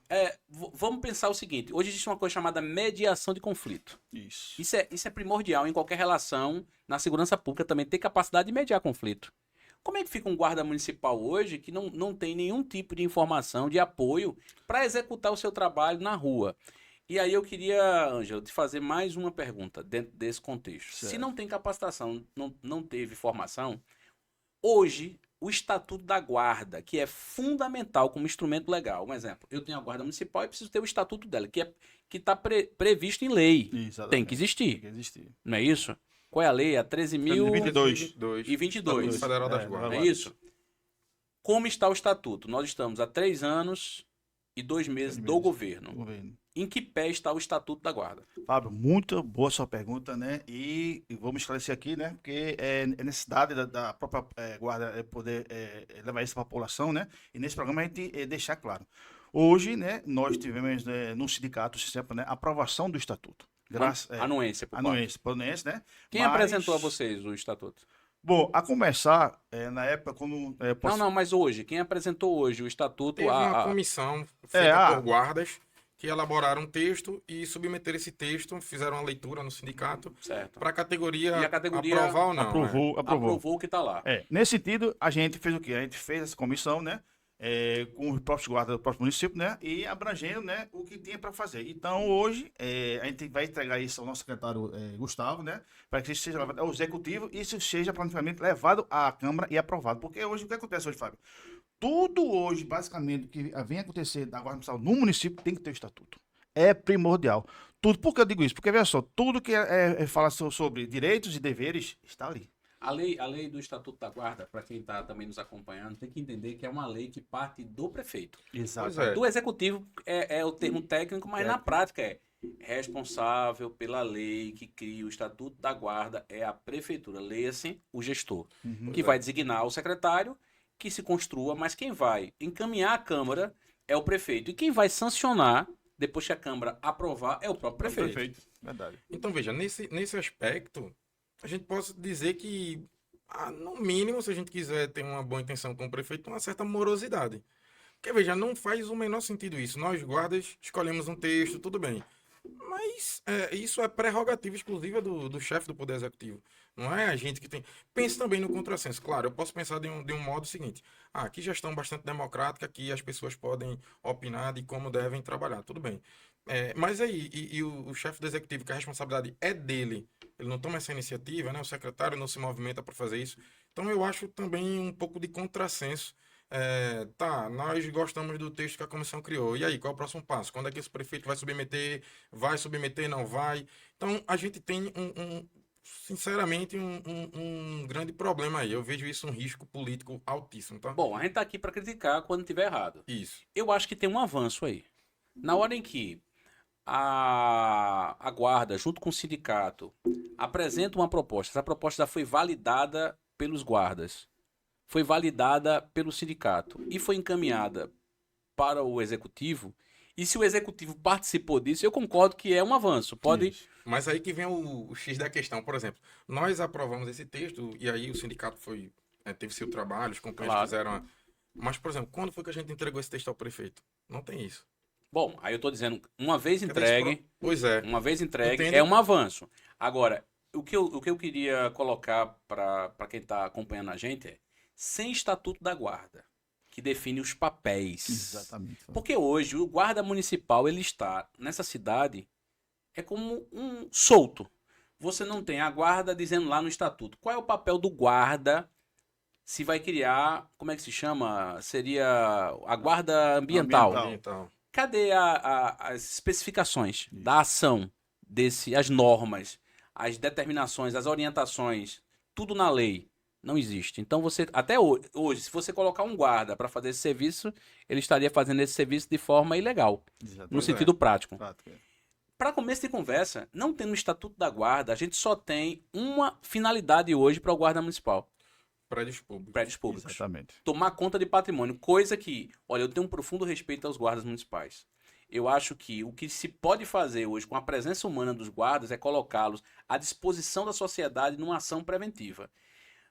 Vamos pensar o seguinte, hoje existe uma coisa chamada mediação de conflito. Isso. Isso é primordial em qualquer relação, na segurança pública também, ter capacidade de mediar conflito. Como é que fica um guarda municipal hoje que não tem nenhum tipo de informação, de apoio para executar o seu trabalho na rua? E aí eu queria, Ângelo, te fazer mais uma pergunta dentro desse contexto. Certo. Se não tem capacitação, não teve formação, hoje o Estatuto da Guarda, que é fundamental como instrumento legal. Um exemplo, eu tenho a Guarda Municipal e preciso ter o Estatuto dela, que está previsto em lei. Exatamente. Tem que existir, Tem que existir. não é isso? Qual é a lei? A 13.022. 22. Federal das É, Guardas. É isso? Como está o Estatuto? Nós estamos há 3 anos e 2 meses 3 do meses. governo. Governo. Em que pé está o Estatuto da Guarda? Fábio, muito boa sua pergunta, né? E vamos esclarecer aqui, né? Porque é necessidade da própria guarda poder levar isso para a população, né? E nesse programa a gente deixar claro. Hoje, né? Nós tivemos no sindicato, né, a aprovação do Estatuto. Anuência, por parte. Anuense, né? Quem apresentou a vocês o Estatuto? Bom, a começar, na época, quando... Não, mas hoje. Quem apresentou hoje o Estatuto... Teve uma comissão feita por guardas que elaboraram um texto e submeteram esse texto, fizeram uma leitura no sindicato para a categoria aprovar ou não. Aprovou o que está lá. Nesse sentido, a gente fez o quê? A gente fez essa comissão, né? Com os próprios guardas do próprio município, né? E abrangendo, né, o que tinha para fazer. Então, hoje, a gente vai entregar isso ao nosso secretário Gustavo, né? Para que isso seja levado ao executivo e isso seja praticamente levado à Câmara e aprovado. Porque hoje, o que acontece hoje, Fábio? Tudo hoje, basicamente, que vem acontecer da Guarda Municipal no município tem que ter o estatuto. É primordial. Tudo. Por que eu digo isso? Porque, veja só, tudo que fala sobre direitos e deveres está ali. A lei do Estatuto da Guarda, para quem está também nos acompanhando, tem que entender que é uma lei que parte do prefeito. Pois é. Do executivo é o termo técnico, mas na Técnico. prática é responsável pela lei que cria o Estatuto da Guarda é a prefeitura, leia-se o gestor, Uhum. que vai designar o secretário que se construa, mas quem vai encaminhar a Câmara é o prefeito. E quem vai sancionar, depois que a Câmara aprovar, é o próprio prefeito. Verdade. Então, veja, nesse aspecto, a gente pode dizer que, no mínimo, se a gente quiser ter uma boa intenção com o prefeito, uma certa morosidade. Porque, veja, não faz o menor sentido isso. Nós, guardas, escolhemos um texto, tudo bem. Mas isso é prerrogativa exclusiva do chefe do Poder Executivo. Não é a gente que tem. Pense também no contrassenso. Claro, eu posso pensar de um modo seguinte. Aqui gestão bastante democrática, aqui as pessoas podem opinar de como devem trabalhar. Tudo bem. Mas aí, e o chefe do Executivo, que a responsabilidade é dele, ele não toma essa iniciativa, né? O secretário não se movimenta para fazer isso. Então eu acho também um pouco de contrassenso. Tá, nós gostamos do texto que a comissão criou. E aí, qual é o próximo passo? Quando é que esse prefeito vai submeter? Vai submeter, não vai? Então, a gente tem sinceramente, um grande problema aí. Eu vejo isso um risco político altíssimo, tá? Bom, a gente tá aqui para criticar quando tiver errado. Isso. Eu acho que tem um avanço aí. Na hora em que a Guarda, junto com o sindicato, apresenta uma proposta, essa proposta já foi validada pelos guardas, foi validada pelo sindicato e foi encaminhada para o executivo. E se o executivo participou disso, eu concordo que é um avanço. Pode. Isso. Mas aí que vem o X da questão. Por exemplo, nós aprovamos esse texto e aí o sindicato teve seu trabalho, os companheiros Claro. fizeram. Mas, por exemplo, quando foi que a gente entregou esse texto ao prefeito? Não tem isso. Bom, aí eu tô dizendo, uma vez Cadê esse entregue, Pois é. uma vez entregue, Entende? é um avanço. Agora, o que eu queria colocar para quem está acompanhando a gente é, sem estatuto da guarda, que define os papéis. Exatamente. Porque hoje o guarda municipal, ele está nessa cidade, é como um solto. Você não tem a guarda dizendo lá no estatuto. Qual é o papel do guarda se vai criar, como é que se chama? Seria a guarda ambiental. Ambiental. Cadê as especificações da ação as normas, as determinações, as orientações, tudo na lei? Não existe. Então você, até hoje, se você colocar um guarda para fazer esse serviço, ele estaria fazendo esse serviço de forma ilegal, no Pois é. sentido prático. Prático. Para começo de conversa, não tendo o Estatuto da Guarda, a gente só tem uma finalidade hoje para o guarda municipal, Prédios públicos. prédios públicos. Exatamente. Tomar conta de patrimônio, coisa que, olha, eu tenho um profundo respeito aos guardas municipais. Eu acho que o que se pode fazer hoje com a presença humana dos guardas é colocá-los à disposição da sociedade numa ação preventiva.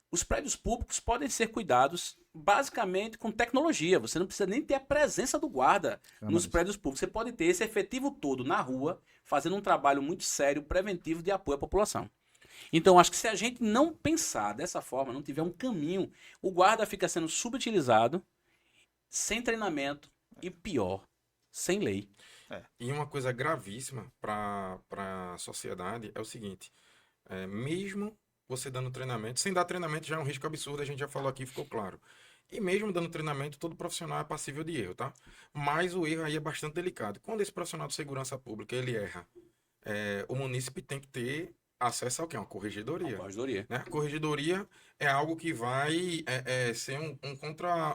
Os prédios públicos podem ser cuidados basicamente com tecnologia. Você não precisa nem ter a presença do guarda nos prédios públicos. Você pode ter esse efetivo todo na rua, fazendo um trabalho muito sério, preventivo de apoio à população. Então, acho que se a gente não pensar dessa forma, não tiver um caminho, o guarda fica sendo subutilizado, sem treinamento e pior, sem lei. E uma coisa gravíssima para a sociedade é o seguinte: mesmo você dando treinamento, sem dar treinamento já é um risco absurdo, a gente já falou aqui, ficou claro. E mesmo dando treinamento, todo profissional é passível de erro, tá? Mas o erro aí é bastante delicado. Quando esse profissional de segurança pública ele erra, o munícipe tem que ter acesso ao quê? Uma corregedoria. Corregedoria. Né? A corregedoria é algo que vai ser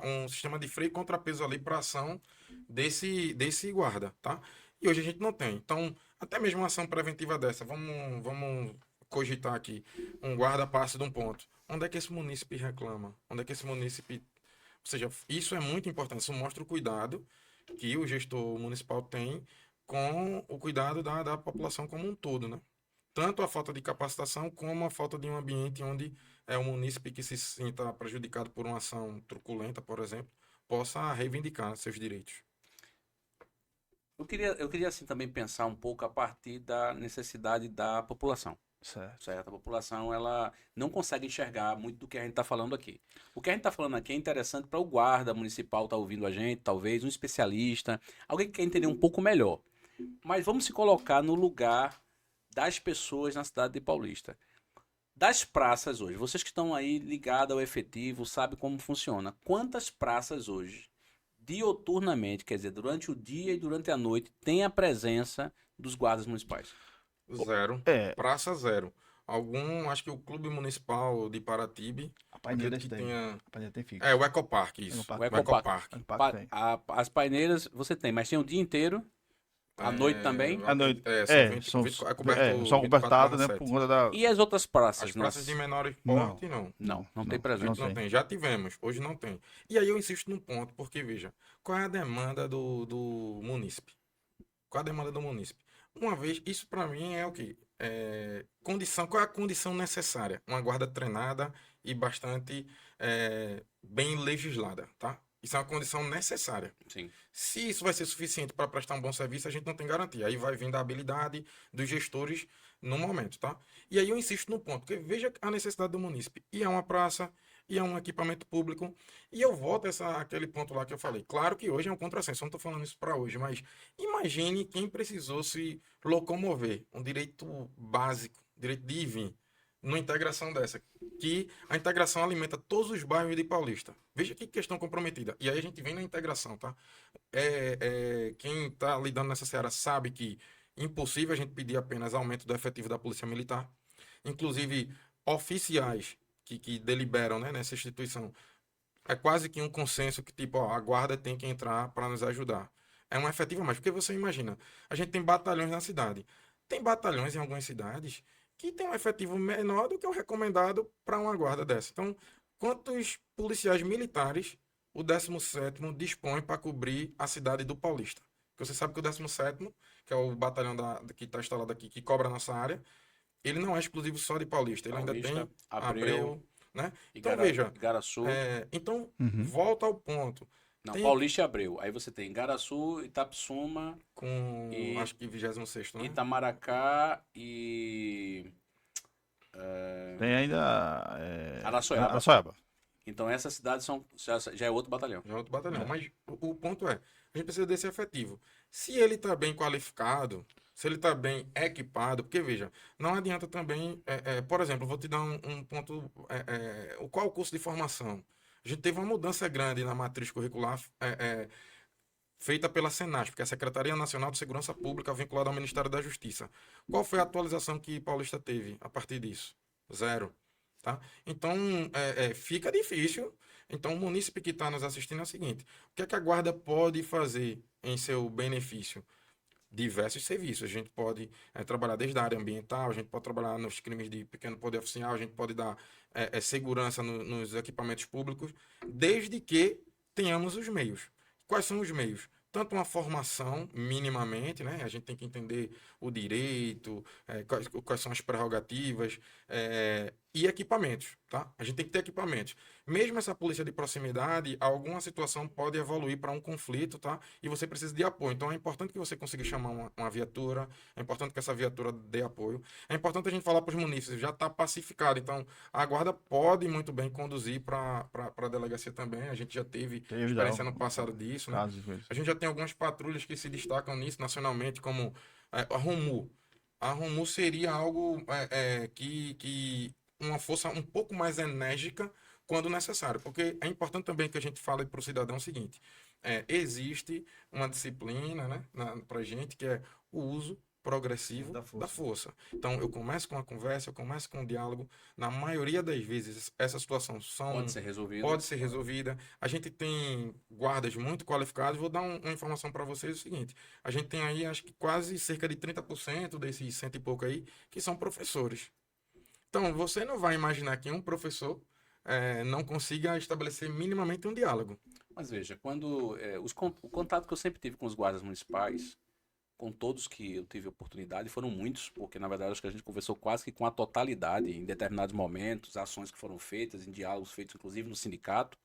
um sistema de freio e contrapeso ali para a ação desse guarda, tá? E hoje a gente não tem. Então, até mesmo uma ação preventiva dessa, vamos cogitar aqui, um guarda passe de um ponto. Onde é que esse munícipe reclama? Onde é que esse munícipe... Ou seja, isso é muito importante, isso mostra o cuidado que o gestor municipal tem com o cuidado da população como um todo, né? Tanto a falta de capacitação como a falta de um ambiente onde o munícipe que se sinta prejudicado por uma ação truculenta, por exemplo, possa reivindicar seus direitos. Eu queria assim também pensar um pouco a partir da necessidade da população. Certo. Certo? A população ela não consegue enxergar muito do que a gente está falando aqui. O que a gente está falando aqui é interessante para o guarda municipal estar ouvindo a gente, talvez um especialista, alguém que quer entender um pouco melhor. Mas vamos se colocar no lugar das pessoas na cidade de Paulista. Das praças hoje, vocês que estão aí ligados ao efetivo, sabem como funciona. Quantas praças hoje, dioturnamente, quer dizer, durante o dia e durante a noite, tem a presença dos guardas municipais? Zero. É, Praça zero. Acho que o Clube Municipal de Paratibe, a acredito Paineiras que tem. tenha. A Paineiras tem fixo. É, o Ecopark, É no isso. O Parque O tem. Ecopark. Ecopark. No Parque tem. As paineiras você tem, mas tem o dia inteiro, à noite É, também. eu À noite. acredito- é, são 20, São, 20 é coberto são 24 cobertadas, né? Por 7. conta da. E as outras praças? As praças de menor Não. porte, não. Não tem A presença. gente não tem. Já tivemos, hoje não tem. E aí eu insisto num ponto, porque veja, qual é a demanda do munícipe? Qual é a demanda do munícipe? Uma vez, isso para mim é o quê? Qual é a condição necessária? Uma guarda treinada e bastante bem legislada, tá? Isso é uma condição necessária. Sim. Se isso vai ser suficiente para prestar um bom serviço, a gente não tem garantia. Aí vai vir da habilidade dos gestores no momento, tá? E aí eu insisto no ponto, porque veja a necessidade do munícipe. E é uma praça, e é um equipamento público. E eu volto àquele ponto lá que eu falei. Claro que hoje é um contrassenso, eu não estou falando isso para hoje, mas imagine quem precisou se locomover, um direito básico, direito de ir e vir, numa integração dessa, que a integração alimenta todos os bairros de Paulista. Veja que questão comprometida. E aí a gente vem na integração, tá? Quem está lidando nessa seara sabe que impossível a gente pedir apenas aumento do efetivo da Polícia Militar. Inclusive, oficiais que deliberam, né, nessa instituição. É quase que um consenso que, tipo, ó, a guarda tem que entrar para nos ajudar. É um efetivo mais, porque você imagina, a gente tem batalhões na cidade. Tem batalhões em algumas cidades que tem um efetivo menor do que o recomendado para uma guarda dessa. Então, quantos policiais militares o 17º dispõe para cobrir a cidade do Paulista? Porque você sabe que o 17º, que é o batalhão que está instalado aqui, que cobra a nossa área, ele não é exclusivo só de Paulista, ele ainda Paulista, tem Abreu Abreu, né? e Então, veja, Igaraçu. então, Uhum. volta ao ponto. Não, Tem Paulista e Abreu. Aí você tem Igaraçu, Itapsuma, com, E- acho que 26º, né? Itamaracá e Tem ainda. Araçoiaba. Araçoiaba. Então essas cidades já é outro batalhão. Já é outro batalhão. Mas o ponto é, a gente precisa desse efetivo. Se ele está bem qualificado, se ele está bem equipado, porque veja, não adianta também, por exemplo, vou te dar um ponto, qual é o curso de formação? A gente teve uma mudança grande na matriz curricular feita pela Senasp, que é a Secretaria Nacional de Segurança Pública vinculada ao Ministério da Justiça. Qual foi a atualização que Paulista teve a partir disso? Zero. Tá? Então, fica difícil. Então, o munícipe que está nos assistindo é o seguinte: o que é que a guarda pode fazer em seu benefício? Diversos serviços. A gente pode trabalhar desde a área ambiental, a gente pode trabalhar nos crimes de pequeno poder oficial, a gente pode dar segurança nos equipamentos públicos, desde que tenhamos os meios. Quais são os meios? Tanto uma formação, minimamente, né? A gente tem que entender o direito, quais são as prerrogativas, e equipamentos, tá? A gente tem que ter equipamentos. Mesmo essa polícia de proximidade, alguma situação pode evoluir para um conflito, tá? E você precisa de apoio. Então é importante que você consiga chamar uma viatura, é importante que essa viatura dê apoio. É importante a gente falar para os munícipes, já está pacificado. Então a guarda pode muito bem conduzir para a delegacia também. A gente já teve experiência no passado disso, né? A gente já tem algumas patrulhas que se destacam nisso nacionalmente, como a ROMU. A ROMU seria algo que uma força um pouco mais enérgica quando necessário, porque é importante também que a gente fale para o cidadão o seguinte: existe uma disciplina, né, para a gente, que é o uso progressivo da força. Então, eu começo com a conversa, eu começo com o diálogo. Na maioria das vezes, essa situação pode ser resolvida. A gente tem guardas muito qualificados. Vou dar uma informação para vocês: o seguinte: a gente tem aí, acho que quase cerca de 30% desses cento e pouco aí, que são professores. Então, você não vai imaginar que um professor não consiga estabelecer minimamente um diálogo. Mas veja, quando o contato que eu sempre tive com os guardas municipais, com todos que eu tive oportunidade, foram muitos, porque na verdade acho que a gente conversou quase que com a totalidade em determinados momentos, ações que foram feitas, em diálogos feitos inclusive no sindicato.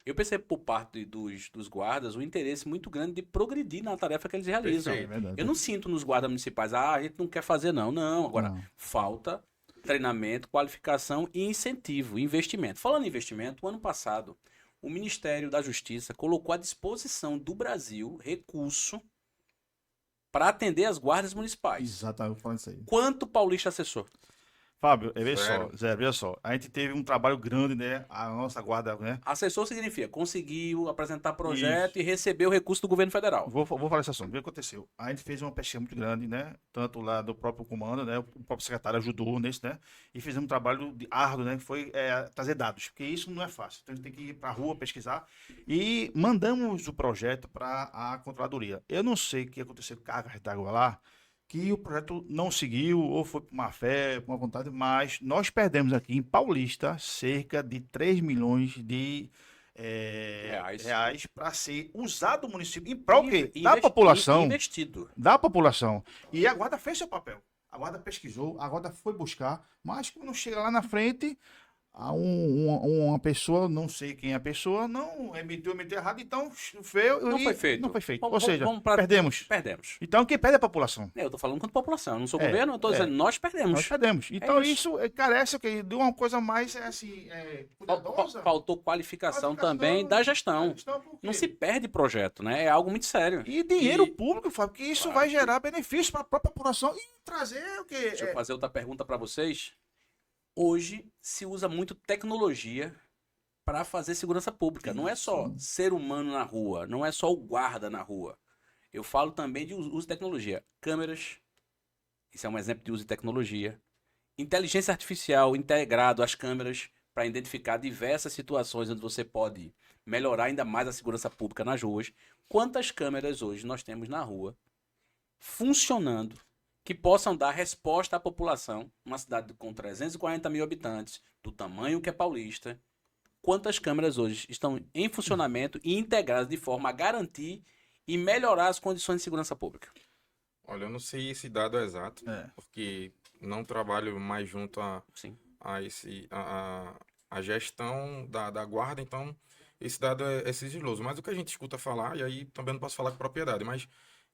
Eu percebo por parte dos guardas o interesse muito grande de progredir na tarefa que eles realizam. Perfeito. Eu não sinto nos guardas municipais, a gente não quer fazer não. Não, agora Não. falta treinamento, qualificação e incentivo, investimento. Falando em investimento, o ano passado, o Ministério da Justiça colocou à disposição do Brasil recurso para atender as guardas municipais. Exatamente, eu vou falar isso aí. Quanto Paulista acessou? Fábio, veja só, Sério? Zé, veja só. A gente teve um trabalho grande, né? A nossa guarda, né? Assessor significa conseguiu apresentar Isso. projeto e receber o recurso do governo federal. Vou falar esse assunto. O que aconteceu? A gente fez uma pesquisa muito grande, né? Tanto lá do próprio comando, né? O próprio secretário ajudou nisso, né? E fizemos um trabalho árduo, né? Que foi trazer dados, porque isso não é fácil. Então a gente tem que ir para a rua pesquisar e mandamos o projeto para a controladoria. Eu não sei o que aconteceu com cargas d'água lá, que o projeto não seguiu, ou foi por má fé, por má vontade, mas nós perdemos aqui em Paulista cerca de 3 milhões de Reais. reais para ser usado no município em prol quê? Da Investi- população. Investido. Da população. E a guarda fez seu papel. A guarda pesquisou, a guarda foi buscar, mas quando chega lá na frente, uma pessoa, não sei quem é a pessoa, não emitiu errado, então feio, Não e foi feito. não foi feito. Vamos- Ou vamos- seja, vamos pra- perdemos. Perdemos. Então quem perde é a população. Eu tô falando quanto população, eu não sou É, governo, eu tô é. dizendo, nós perdemos. Nós perdemos. Então isso. isso carece de uma coisa mais cuidadosa. Faltou qualificação Qualificação, também da gestão. Por Não quê? se perde projeto, né? É algo muito sério. E dinheiro E- público, Fábio, que isso Claro. vai gerar benefício para a própria população e trazer o quê? Deixa eu fazer outra pergunta para vocês. Hoje se usa muito tecnologia para fazer segurança pública. Não é só ser humano na rua, não é só o guarda na rua. Eu falo também de uso de tecnologia. Câmeras, isso é um exemplo de uso de tecnologia. Inteligência artificial integrado às câmeras para identificar diversas situações onde você pode melhorar ainda mais a segurança pública nas ruas. Quantas câmeras hoje nós temos na rua funcionando que possam dar resposta à população, uma cidade com 340 mil habitantes, do tamanho que é Paulista? Quantas câmeras hoje estão em funcionamento e integradas de forma a garantir e melhorar as condições de segurança pública? Olha, eu não sei esse dado exato, porque não trabalho mais junto Sim. a gestão da guarda, então esse dado é sigiloso. Mas o que a gente escuta falar, e aí também não posso falar com propriedade, mas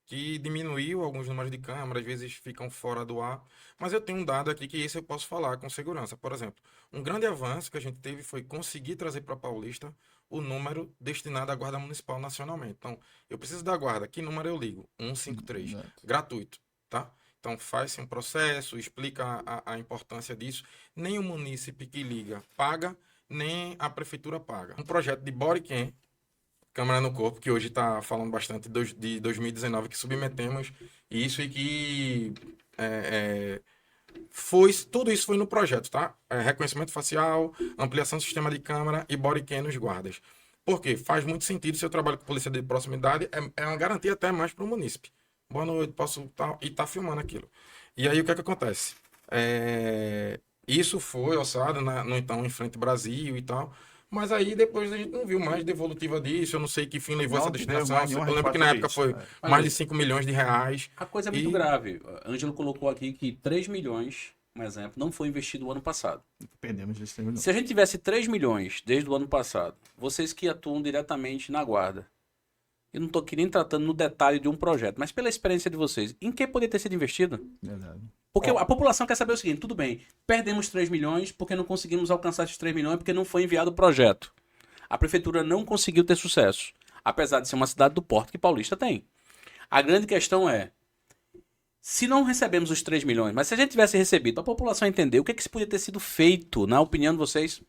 que diminuiu alguns números de câmeras, às vezes ficam fora do ar. Mas eu tenho um dado aqui que esse eu posso falar com segurança. Por exemplo, um grande avanço que a gente teve foi conseguir trazer para Paulista o número destinado à Guarda Municipal nacionalmente. Então, eu preciso da guarda, que número eu ligo? 153, gratuito, tá? Então, faz-se um processo, explica a importância disso. Nem o munícipe que liga paga, nem a prefeitura paga. Um projeto de bodycam, câmera no corpo, que hoje está falando bastante de 2019, que submetemos isso e que tudo isso foi no projeto, tá? Reconhecimento facial, ampliação do sistema de câmera e bodycam nos guardas. Por quê? Faz muito sentido se eu trabalho com polícia de proximidade, é uma garantia até mais para o munícipe. Boa noite, posso estar filmando aquilo. E aí o que é que acontece? Isso foi alçado no então em Frente Brasil e tal. Mas aí depois a gente não viu mais devolutiva disso, eu não sei que fim levou Não essa tivemos destinação. mais nenhuma Eu lembro que na época resposta foi disso, mais de 5 milhões de reais. A coisa é muito E- grave. Ângelo colocou aqui que 3 milhões, um exemplo, não foi investido no ano passado. Perdemos esse termo. Se a gente tivesse 3 milhões desde o ano passado, vocês que atuam diretamente na guarda, eu não estou aqui nem tratando no detalhe de um projeto, mas pela experiência de vocês, em que poderia ter sido investido? Verdade. Porque a população quer saber o seguinte, tudo bem, perdemos 3 milhões porque não conseguimos alcançar esses 3 milhões porque não foi enviado o projeto. A prefeitura não conseguiu ter sucesso, apesar de ser uma cidade do porte que Paulista tem. A grande questão é, se não recebemos os 3 milhões, mas se a gente tivesse recebido, a população entender o que podia ter sido feito, na opinião de vocês?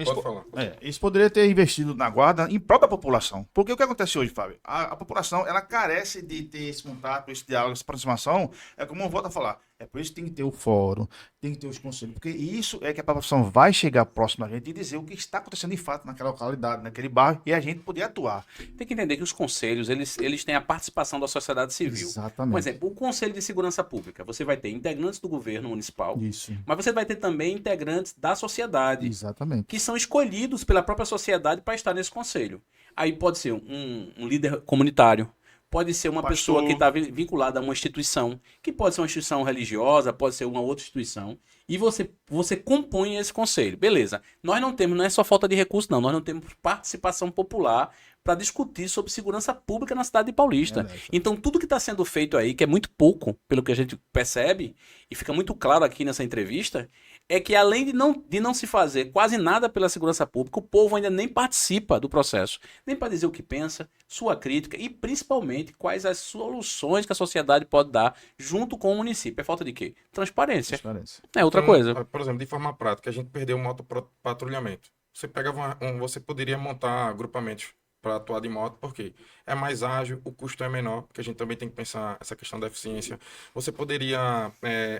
Pode falar. Isso poderia ter investido na guarda em prol da população. Porque o que acontece hoje, Fábio? A população, ela carece de ter esse contato, esse diálogo, essa aproximação. É como eu volto a falar. É por isso que tem que ter o fórum, tem que ter os conselhos. Porque isso é que a população vai chegar próximo a gente e dizer o que está acontecendo de fato naquela localidade, naquele bairro, e a gente poder atuar. Tem que entender que os conselhos, eles têm a participação da sociedade civil. Exatamente. Por exemplo, o Conselho de Segurança Pública, você vai ter integrantes do governo municipal, Isso. mas você vai ter também integrantes da sociedade, Exatamente. que são escolhidos pela própria sociedade para estar nesse conselho. Aí pode ser um líder comunitário, pode ser uma Pastor. pessoa que está vinculada a uma instituição, que pode ser uma instituição religiosa, pode ser uma outra instituição, e você compõe esse conselho. Beleza. Nós não temos, não é só falta de recurso, não. Nós não temos participação popular para discutir sobre segurança pública na cidade de Paulista. Verdade. Então, tudo que está sendo feito aí, que é muito pouco, pelo que a gente percebe, e fica muito claro aqui nessa entrevista, é que além de não se fazer quase nada pela segurança pública, o povo ainda nem participa do processo, nem para dizer o que pensa, sua crítica e principalmente quais as soluções que a sociedade pode dar junto com o município. É falta de quê? Transparência. Transparência. É outra Então, coisa. por exemplo, de forma prática, a gente perdeu o motopatrulhamento. Você pegava você poderia montar agrupamentos para atuar de moto, porque é mais ágil, o custo é menor, porque a gente também tem que pensar essa questão da eficiência. Você poderia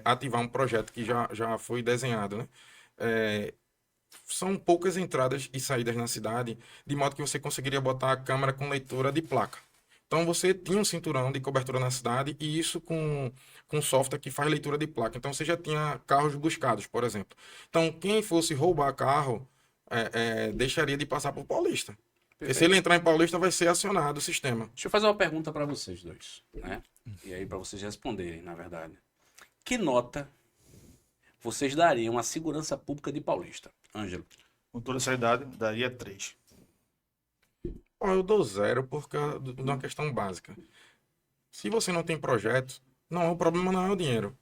ativar um projeto que já foi desenhado, né? É, são poucas entradas e saídas na cidade, de modo que você conseguiria botar a câmera com leitura de placa. Então você tinha um cinturão de cobertura na cidade e isso com software que faz leitura de placa. Então você já tinha carros buscados, por exemplo. Então quem fosse roubar carro deixaria de passar por Paulista. Porque se ele entrar em Paulista, vai ser acionado o sistema. Deixa eu fazer uma pergunta para vocês dois, né? E aí para vocês responderem, na verdade. Que nota vocês dariam à segurança pública de Paulista? Ângelo. Com toda essa idade, daria 3. Ó, eu dou 0 por causa de uma questão básica. Se você não tem projeto, não, o problema não é o dinheiro,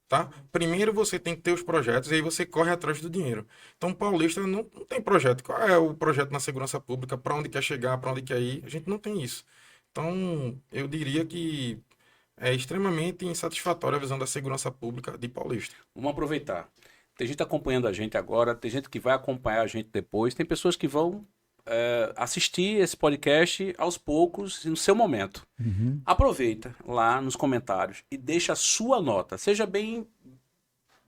tá? Primeiro você tem que ter os projetos e aí você corre atrás do dinheiro. Então, Paulista não tem projeto. Qual é o projeto na segurança pública? Para onde quer chegar? Para onde quer ir? A gente não tem isso. Então, eu diria que é extremamente insatisfatória a visão da segurança pública de Paulista. Vamos aproveitar. Tem gente acompanhando a gente agora, tem gente que vai acompanhar a gente depois, tem pessoas que vão assistir esse podcast aos poucos e no seu momento. Aproveita lá nos comentários e deixa a sua nota. Seja bem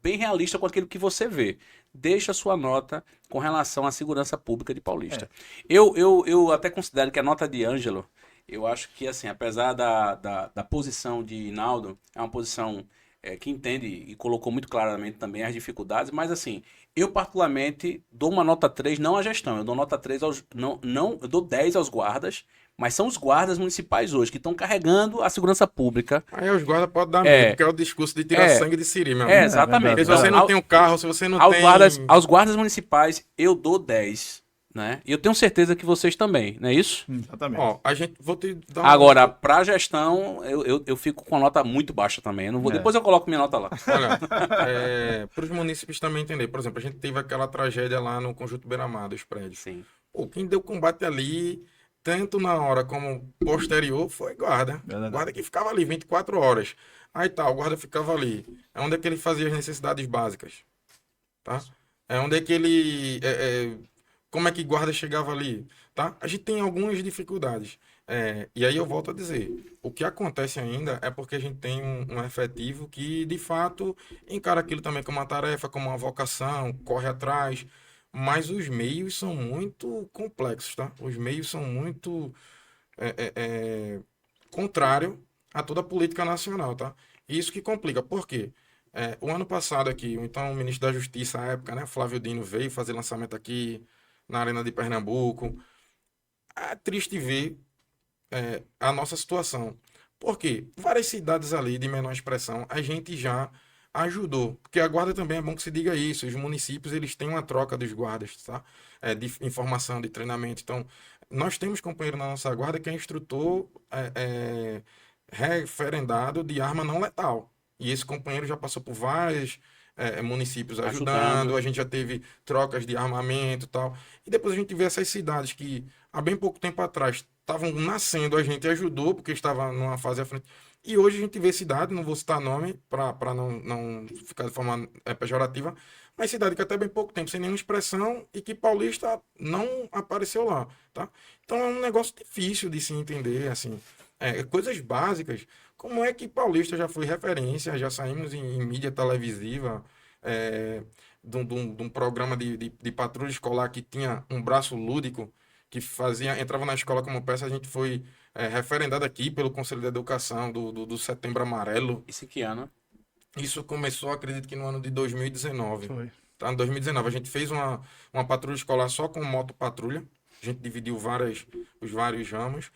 realista com aquilo que você vê. Deixa a sua nota com relação à segurança pública de Paulista. Eu até considero que a nota de Ângelo, eu acho que, assim, apesar da posição de Hinaldo, é uma posição que entende e colocou muito claramente também as dificuldades, mas, assim, eu particularmente dou uma nota 3, não à gestão, eu dou nota 3 aos. Eu dou 10 aos guardas, mas são os guardas municipais hoje que estão carregando a segurança pública. Aí os guardas podem dar medo, porque é o discurso de tirar sangue de siri, meu amigo. Exatamente. Se você não tem um carro, se você não tem... Aos guardas municipais, eu dou 10. Né? E eu tenho certeza que vocês também, não é isso? Exatamente. Ó, vou te dar Agora, para gestão, eu fico com a nota muito baixa também. Eu não vou, depois eu coloco minha nota lá. Olha, para os munícipes também entender. Por exemplo, a gente teve aquela tragédia lá no Conjunto Beira-Mar dos prédios. Sim. Pô, quem deu combate ali, tanto na hora como posterior, foi guarda. Guarda que ficava ali 24 horas. Aí tá, o guarda ficava ali. É onde é que ele fazia as necessidades básicas. Tá? É onde é que ele... como é que guarda chegava ali, tá? A gente tem algumas dificuldades. E aí eu volto a dizer, o que acontece ainda é porque a gente tem um efetivo que, de fato, encara aquilo também como uma tarefa, como uma vocação, corre atrás, mas os meios são muito complexos, tá? Os meios são muito contrário a toda a política nacional, tá? Isso que complica. Por quê? O ano passado aqui, então o ministro da Justiça, à época, né, Flávio Dino, veio fazer lançamento aqui na Arena de Pernambuco. É triste ver a nossa situação. Por quê? Várias cidades ali de menor expressão, a gente já ajudou. Porque a guarda também é bom que se diga isso. Os municípios, eles têm uma troca dos guardas, tá? De informação, de treinamento. Então, nós temos companheiro na nossa guarda que é instrutor referendado de arma não letal. E esse companheiro já passou por vários municípios ajudando, a gente já teve trocas de armamento e tal. E depois a gente vê essas cidades que há bem pouco tempo atrás estavam nascendo, a gente ajudou, porque estava numa fase à frente. E hoje a gente vê cidade, não vou citar nome para não ficar de forma pejorativa, mas cidade que até bem pouco tempo, sem nenhuma expressão, e que Paulista não apareceu lá, tá? Então é um negócio difícil de se entender, assim, coisas básicas. Como é que Paulista já foi referência, já saímos em mídia televisiva, de um programa de patrulha escolar que tinha um braço lúdico, que entrava na escola como peça, a gente foi referendado aqui pelo Conselho de Educação do Setembro Amarelo. Isso em que ano? Isso começou, acredito que no ano de 2019. Foi. Tá? Em 2019, a gente fez uma patrulha escolar só com moto-patrulha. A gente dividiu os vários ramos.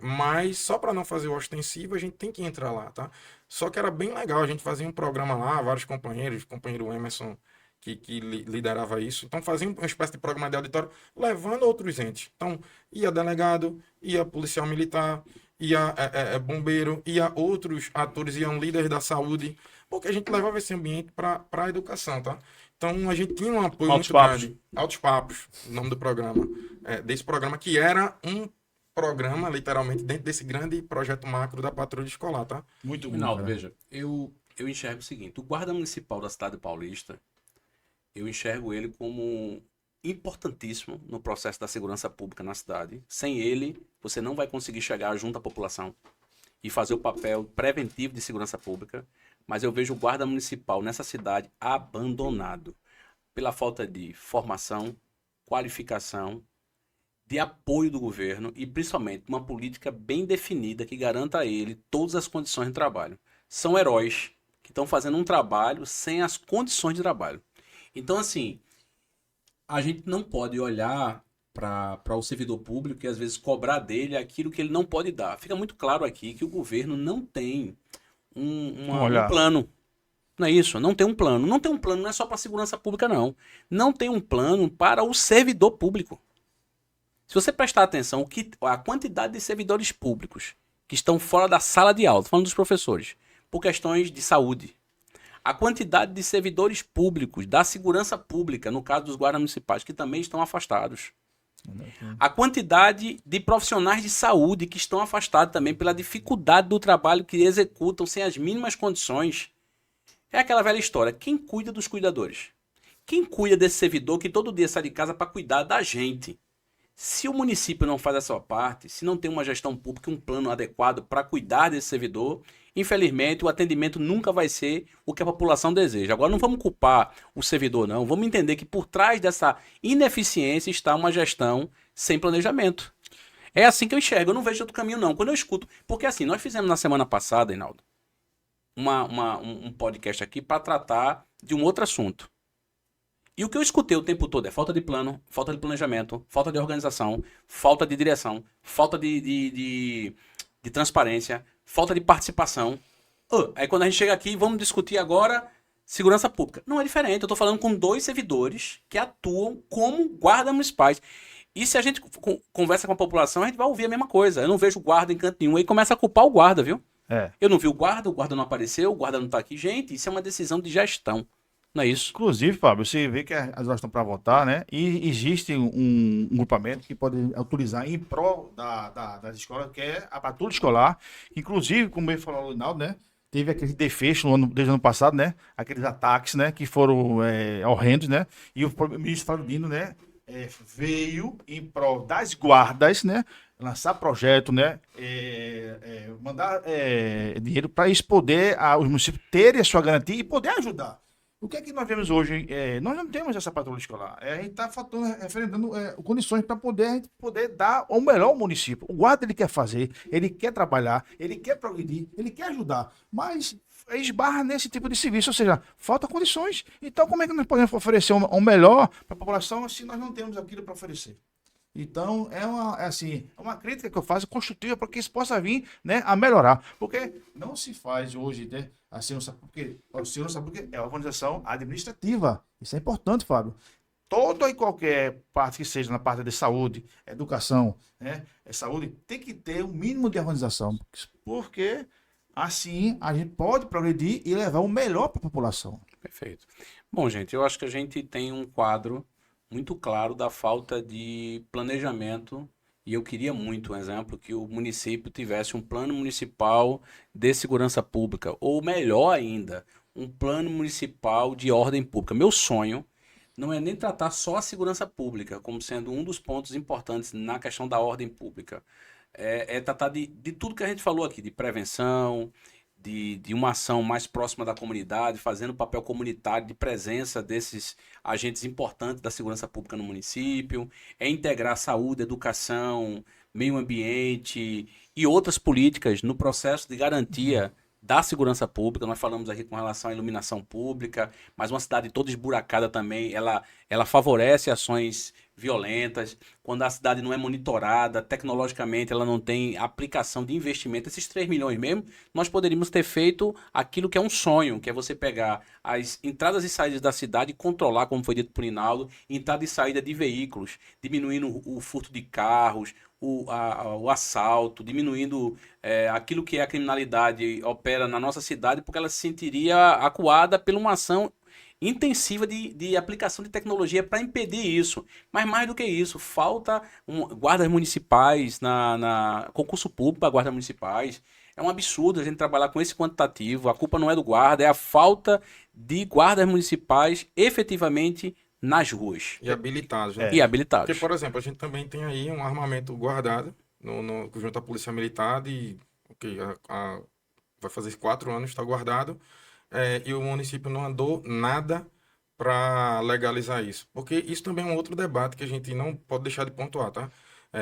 Mas só para não fazer o ostensivo, a gente tem que entrar lá, tá? Só que era bem legal, a gente fazia um programa lá, vários companheiros, o companheiro Emerson, que liderava isso. Então fazia uma espécie de programa de auditório, levando outros entes. Então ia delegado, ia policial militar, ia bombeiro, ia outros atores, iam líderes da saúde. porque a gente levava esse ambiente para a educação, tá? Então a gente tinha um apoio Altos muito Papos. grande. Altos Papos, o nome do programa. Desse programa que era um programa, literalmente, dentro desse grande projeto macro da patrulha escolar, tá? Muito bom. Rinaldo, Cara. veja, eu enxergo o seguinte, o guarda municipal da cidade paulista, eu enxergo ele como importantíssimo no processo da segurança pública na cidade. Sem ele, você não vai conseguir chegar junto à população e fazer o papel preventivo de segurança pública, mas eu vejo o guarda municipal nessa cidade abandonado pela falta de formação, qualificação, de apoio do governo e principalmente uma política bem definida que garanta a ele todas as condições de trabalho. São heróis que estão fazendo um trabalho sem as condições de trabalho. Então, assim, a gente não pode olhar para o servidor público e às vezes cobrar dele aquilo que ele não pode dar. Fica muito claro aqui que o governo não tem um plano. Não é isso? Não tem um plano. Não tem um plano, não é só para a segurança pública, não. Não tem um plano para o servidor público. Se você prestar atenção, a quantidade de servidores públicos que estão fora da sala de aula, falando dos professores, por questões de saúde, a quantidade de servidores públicos da segurança pública, no caso dos guardas municipais, que também estão afastados, a quantidade de profissionais de saúde que estão afastados também pela dificuldade do trabalho que executam sem as mínimas condições, é aquela velha história. Quem cuida dos cuidadores? Quem cuida desse servidor que todo dia sai de casa para cuidar da gente? Se o município não faz a sua parte, se não tem uma gestão pública, um plano adequado para cuidar desse servidor, infelizmente o atendimento nunca vai ser o que a população deseja. Agora não vamos culpar o servidor, não. Vamos entender que por trás dessa ineficiência está uma gestão sem planejamento. É assim que eu enxergo, eu não vejo outro caminho, não. Quando eu escuto. Porque assim, nós fizemos na semana passada, Reinaldo, um podcast aqui para tratar de um outro assunto. E o que eu escutei o tempo todo é falta de plano, falta de planejamento, falta de organização, falta de direção, falta de transparência, falta de participação. Aí quando a gente chega aqui, vamos discutir agora segurança pública. Não é diferente, eu estou falando com 2 servidores que atuam como guardas municipais. E se a gente conversa com a população, a gente vai ouvir a mesma coisa. Eu não vejo guarda em canto nenhum, aí começa a culpar o guarda, viu? Eu não vi o guarda não apareceu, o guarda não está aqui. Gente, isso é uma decisão de gestão. Não é isso? Inclusive, Fábio, você vê que as horas estão para votar, né? E existe um grupamento que pode utilizar em prol das escolas, que é a patrulha escolar. Inclusive, como ele falou, Rinaldo, né? Teve aquele desfecho desde o ano passado, né? Aqueles ataques, né? Que foram horrendos, né? E o ministro Flávio Dino, né? Veio em prol das guardas, né? Lançar projeto, né? Mandar dinheiro para eles poder, os municípios terem a sua garantia e poder ajudar. O que é que nós vemos hoje? Nós não temos essa patrulha escolar. A gente está referendando condições para a gente poder dar o melhor ao município. O guarda ele quer fazer, ele quer trabalhar, ele quer progredir, ele quer ajudar, mas esbarra nesse tipo de serviço, ou seja, falta condições. Então, como é que nós podemos oferecer o melhor para a população se nós não temos aquilo para oferecer? Então, é uma crítica que eu faço construtiva para que isso possa vir, né, a melhorar. Porque não se faz hoje, né, a segurança pública é uma organização administrativa. Isso é importante, Fábio. Toda e qualquer parte que seja na parte de saúde, educação, né, saúde, tem que ter um mínimo de organização. Porque assim a gente pode progredir e levar o melhor para a população. Perfeito. Bom, gente, eu acho que a gente tem um quadro muito claro da falta de planejamento e eu queria muito, um exemplo, que o município tivesse um plano municipal de segurança pública, ou melhor ainda, um plano municipal de ordem pública. Meu sonho não é nem tratar só a segurança pública como sendo um dos pontos importantes na questão da ordem pública. É tratar de tudo que a gente falou aqui, de prevenção, de uma ação mais próxima da comunidade, fazendo papel comunitário de presença desses agentes importantes da segurança pública no município, integrar saúde, educação, meio ambiente e outras políticas no processo de garantia da segurança pública. Nós falamos aqui com relação à iluminação pública, mas uma cidade toda esburacada também, ela favorece ações violentas, quando a cidade não é monitorada, tecnologicamente ela não tem aplicação de investimento, esses 3 milhões mesmo, nós poderíamos ter feito aquilo que é um sonho, que é você pegar as entradas e saídas da cidade e controlar, como foi dito por Inaldo, entrada e saída de veículos, diminuindo o furto de carros, o assalto, diminuindo aquilo que é a criminalidade opera na nossa cidade, porque ela se sentiria acuada por uma ação intensiva de aplicação de tecnologia para impedir isso. Mas mais do que isso, falta guardas municipais concurso público para guardas municipais. É um absurdo a gente trabalhar com esse quantitativo. A culpa não é do guarda, é a falta de guardas municipais efetivamente nas ruas. E habilitados, né? E habilitados. Porque, por exemplo, a gente também tem aí um armamento guardado junto à Polícia Militar de, vai fazer 4 anos, está guardado, e o município não andou nada para legalizar isso. Porque isso também é um outro debate que a gente não pode deixar de pontuar, tá?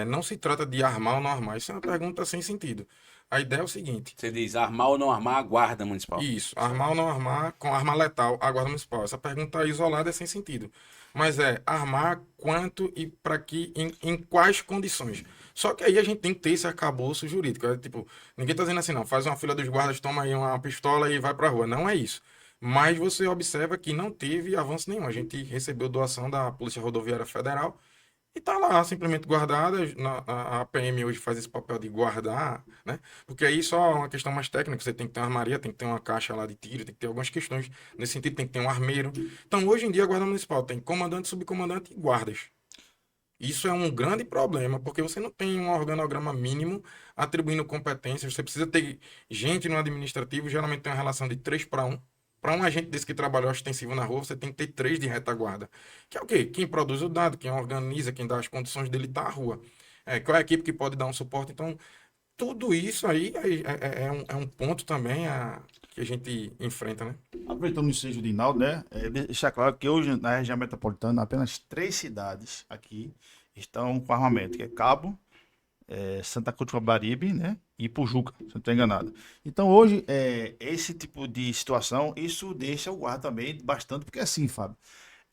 Não se trata de armar ou não armar, isso é uma pergunta sem sentido. A ideia é o seguinte. Você diz armar ou não armar a guarda municipal. Isso, armar ou não armar com arma letal a guarda municipal. Essa pergunta isolada é sem sentido. Mas armar quanto e para que, em quais condições. Só que aí a gente tem que ter esse arcabouço jurídico. Tipo, ninguém tá dizendo assim, não, faz uma fila dos guardas, toma aí uma pistola e vai pra rua. Não é isso. Mas você observa que não teve avanço nenhum. A gente recebeu doação da Polícia Rodoviária Federal e tá lá simplesmente guardada. A PM hoje faz esse papel de guardar, né? Porque aí só é uma questão mais técnica. Você tem que ter uma armaria, tem que ter uma caixa lá de tiro, tem que ter algumas questões. Nesse sentido, tem que ter um armeiro. Então, hoje em dia, a Guarda Municipal tem comandante, subcomandante e guardas. Isso é um grande problema, porque você não tem um organograma mínimo atribuindo competências. Você precisa ter gente no administrativo, geralmente tem uma relação de 3-1. Para um agente desse que trabalha ostensivo na rua, você tem que ter 3 de retaguarda. Que é o quê? Quem produz o dado, quem organiza, quem dá as condições dele estar à rua. Qual é a equipe que pode dar um suporte? Então, tudo isso aí é um ponto também que a gente enfrenta, né? Aproveitando o ensejo de Inaldo, né? Deixar claro que hoje na região metropolitana apenas 3 cidades aqui estão com armamento, que é Cabo, Santa Cruz do Capibaribe, né? E Pujuca, se eu não estou enganado. Então hoje, esse tipo de situação, isso deixa o guarda também bastante, porque assim, Fábio,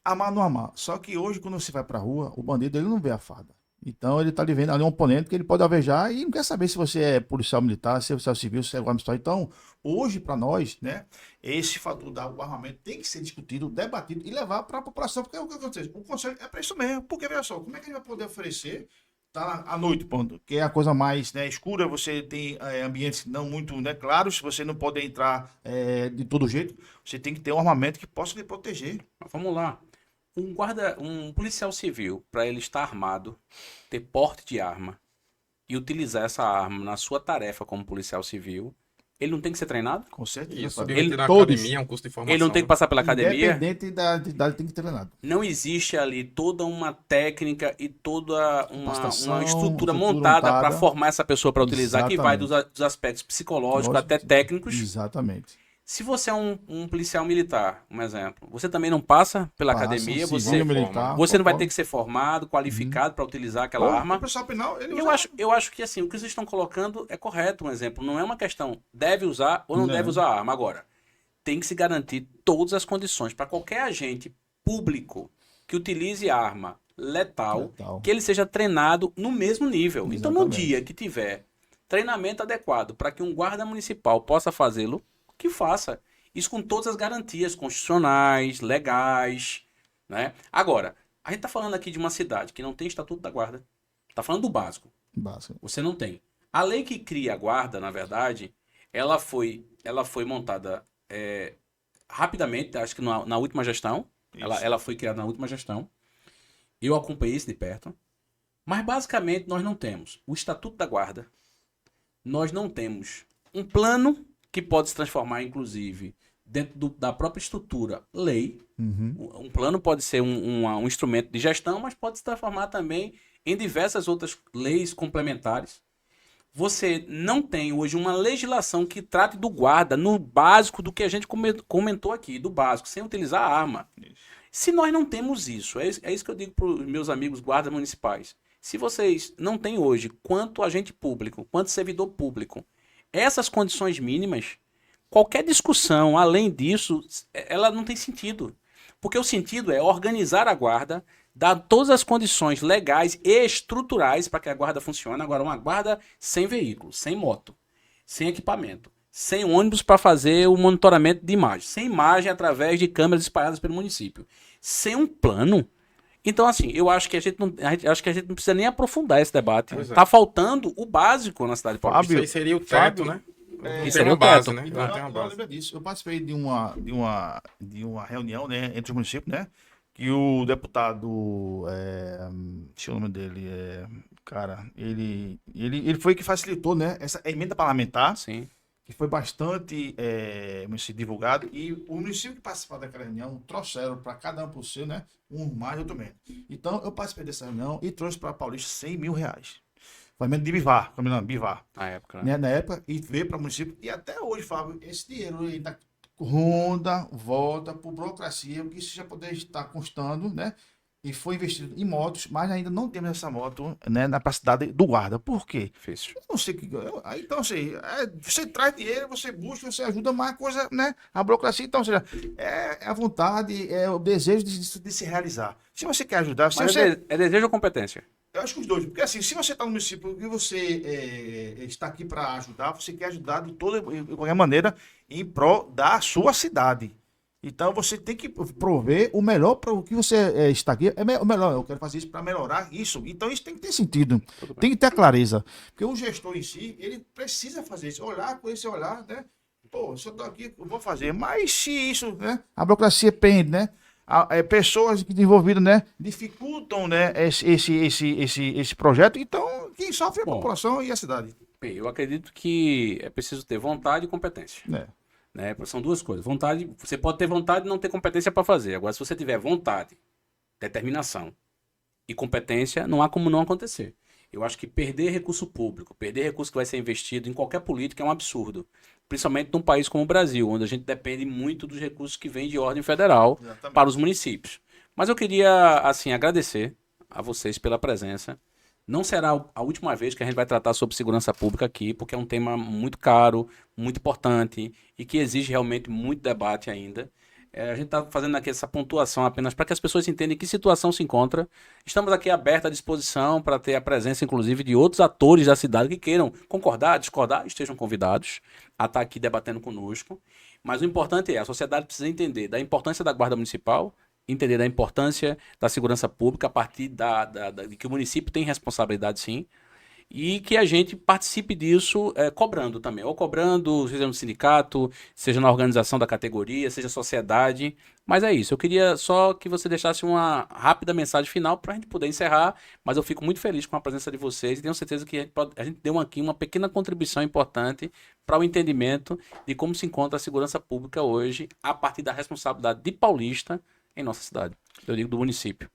armar não armar. Só que hoje, quando você vai pra rua, o bandido ele não vê a farda. Então ele tá ali vendo ali um oponente que ele pode alvejar e não quer saber se você é policial militar, se é policial civil, se é guarda municipal. Então, hoje, para nós, né, esse fator do armamento tem que ser discutido, debatido e levar para a população, porque é o que acontece. O conselho é para isso mesmo, porque veja só, como é que ele vai poder oferecer tá à noite, ponto, que é a coisa mais, né, escura, você tem ambientes não muito, né, claros, você não pode entrar de todo jeito, você tem que ter um armamento que possa lhe proteger. Vamos lá. Um policial civil, para ele estar armado, ter porte de arma e utilizar essa arma na sua tarefa como policial civil, ele não tem que ser treinado? Com certeza. Isso, Fábio. ele na todos, academia é um curso de formação. Ele não tem que passar pela academia? independente da idade, tem que ter treinado. Não existe ali toda uma técnica e toda uma Capacitação, estrutura estrutura montada para montada. formar essa pessoa para utilizar, que vai Exatamente. dos aspectos psicológicos Lógico. até técnicos. Exatamente. Se você é um policial militar, um exemplo, você também não passa pela Passa, academia, civil, você militar, não vai ter conforme. que ser formado, qualificado para utilizar aquela arma. O pessoal penal, ele Eu usa- acho que assim, o que vocês estão colocando é correto, um exemplo. Não é uma questão deve usar ou não deve usar a arma. Agora, tem que se garantir todas as condições para qualquer agente público que utilize arma letal, que ele seja treinado no mesmo nível. Então, no Exatamente. dia que tiver treinamento adequado para que um guarda municipal possa fazê-lo, que faça. Isso com todas as garantias constitucionais, legais, né? Agora, a gente está falando aqui de uma cidade que não tem estatuto da guarda. Está falando do básico. Básico. Você não tem. A lei que cria a guarda, na verdade, ela foi montada rapidamente, acho que na última gestão. Ela foi criada na última gestão. Eu acompanhei isso de perto. Mas, basicamente, nós não temos o Estatuto da Guarda. Nós não temos um plano que pode se transformar, inclusive, dentro da própria estrutura, lei. Um plano pode ser um instrumento de gestão, mas pode se transformar também em diversas outras leis complementares. Você não tem hoje uma legislação que trate do guarda no básico do que a gente comentou aqui, do básico, sem utilizar a arma. Se nós não temos isso, é isso que eu digo para os meus amigos guardas municipais. Se vocês não têm hoje, quanto agente público, quanto servidor público, essas condições mínimas, qualquer discussão além disso, ela não tem sentido. Porque o sentido é organizar a guarda, dar todas as condições legais e estruturais para que a guarda funcione. Agora, uma guarda sem veículo, sem moto, sem equipamento, sem ônibus para fazer o monitoramento de imagem, sem imagem através de câmeras espalhadas pelo município, sem um plano. Então, assim, eu acho que acho que a gente não precisa nem aprofundar esse debate. Pois é. Tá faltando o básico na cidade de Paulista. Isso aí seria o teto, né? Não Isso tem seria uma o base, teto. né? Então, Não tem uma eu base. lembro disso. Eu participei de uma reunião, né, entre os municípios, né? Que o deputado, deixa eu o nome dele, cara, ele foi que facilitou, né, essa emenda parlamentar, Sim. que foi bastante divulgado, e o município que participaram daquela reunião trouxeram para cada um por seu, né, um mais, outro menos. Então, eu participei dessa reunião e trouxe para Paulista R$100 mil. Foi emenda de Bivar, combinando, Bivar. Na época, né? Né, na época, e veio para o município, e até hoje, Fábio, esse dinheiro ainda ronda, volta por burocracia, porque isso já poderia estar constando, né? E foi investido em motos, mas ainda não temos essa moto, né, na capacidade do guarda. Por quê? Difícil. Eu não sei que. Então, assim, você traz dinheiro, você busca, você ajuda, mas a coisa, né? A burocracia, então, ou seja, é a vontade, é o desejo de se realizar. Se você quer ajudar, se Mas você. é desejo ou competência? Eu acho que os dois, porque assim, se você está no município e você está aqui para ajudar, você quer ajudar de qualquer maneira em prol da sua cidade. Então você tem que prover o melhor para o que você está aqui. O melhor, eu quero fazer isso para melhorar isso. Então isso tem que ter sentido, tem que ter clareza. Porque o gestor em si, ele precisa fazer isso, olhar com esse olhar, né? Pô, se eu estou aqui, eu vou fazer. Mas se isso, né? A burocracia pende, né? Pessoas envolvidas, né, dificultam, né, esse projeto. Então, quem sofre é a Bom. população e a cidade. Bem, eu acredito que é preciso ter vontade e competência. É. Né? São duas coisas. Vontade, você pode ter vontade e não ter competência para fazer. Agora, se você tiver vontade, determinação e competência, não há como não acontecer. Eu acho que perder recurso público, perder recurso que vai ser investido em qualquer política é um absurdo. Principalmente num país como o Brasil, onde a gente depende muito dos recursos que vêm de ordem federal Exatamente. para os municípios. Mas eu queria, assim, agradecer a vocês pela presença. Não será a última vez que a gente vai tratar sobre segurança pública aqui, porque é um tema muito caro, muito importante e que exige realmente muito debate ainda. A gente está fazendo aqui essa pontuação apenas para que as pessoas entendam em que situação se encontra. Estamos aqui abertos à disposição para ter a presença, inclusive, de outros atores da cidade que queiram concordar, discordar, estejam convidados a estar aqui debatendo conosco. Mas o importante é, a sociedade precisa entender da importância da Guarda Municipal, entender da importância da segurança pública a partir de que o município tem responsabilidade, sim, e que a gente participe disso cobrando também, ou cobrando, seja no sindicato, seja na organização da categoria, seja sociedade. Mas é isso, eu queria só que você deixasse uma rápida mensagem final para a gente poder encerrar, mas eu fico muito feliz com a presença de vocês e tenho certeza que a gente deu aqui uma pequena contribuição importante para o entendimento de como se encontra a segurança pública hoje, a partir da responsabilidade de Paulista em nossa cidade, eu digo do município.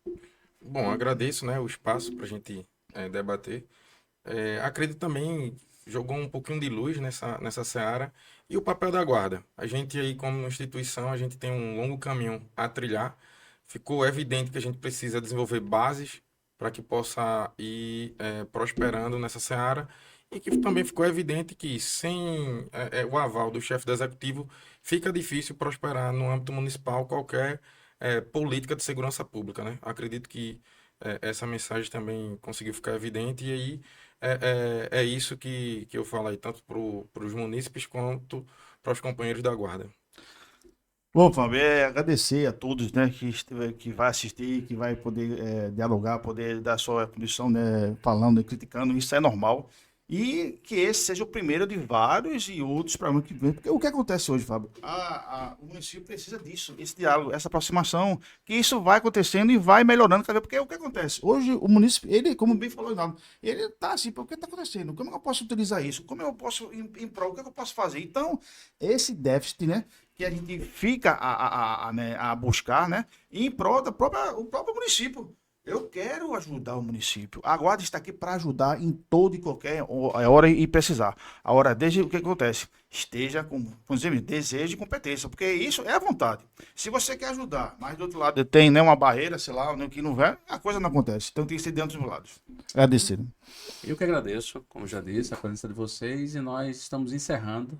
Bom, agradeço, né, o espaço para a gente debater. Acredito também, jogou um pouquinho de luz nessa seara, e o papel da guarda. A gente aí, como instituição, a gente tem um longo caminho a trilhar. Ficou evidente que a gente precisa desenvolver bases para que possa ir prosperando nessa seara, e que também ficou evidente que sem o aval do chefe do executivo, fica difícil prosperar no âmbito municipal qualquer política de segurança pública, né? Acredito que essa mensagem também conseguiu ficar evidente, e aí é isso que eu falo aí, tanto para os munícipes quanto para os companheiros da guarda. Bom, Fábio, agradecer a todos, né, que vai assistir, que vai poder dialogar, poder dar sua condição, né, falando e criticando, isso é normal. E que esse seja o primeiro de vários e outros para o ano que vem. Porque o que acontece hoje, Fábio? O município precisa disso, esse diálogo, essa aproximação, que isso vai acontecendo e vai melhorando cada vez. Porque o que acontece? Hoje o município, ele, como bem falou, ele está assim, o que está acontecendo? Como eu posso utilizar isso? Como eu posso, em prol, o que eu posso fazer? Então, esse déficit, né, que a gente fica a buscar, né, em prol do próprio município. Eu quero ajudar o município. A guarda está aqui para ajudar em toda e qualquer hora e precisar. Agora, desde o que acontece? Esteja com, vamos dizer, desejo e competência, porque isso é a vontade. Se você quer ajudar, mas do outro lado tem, né, uma barreira, sei lá, que não vai, a coisa não acontece. Então tem que ser dentro dos lados. Agradecer. Eu que agradeço, como já disse, a presença de vocês, e nós estamos encerrando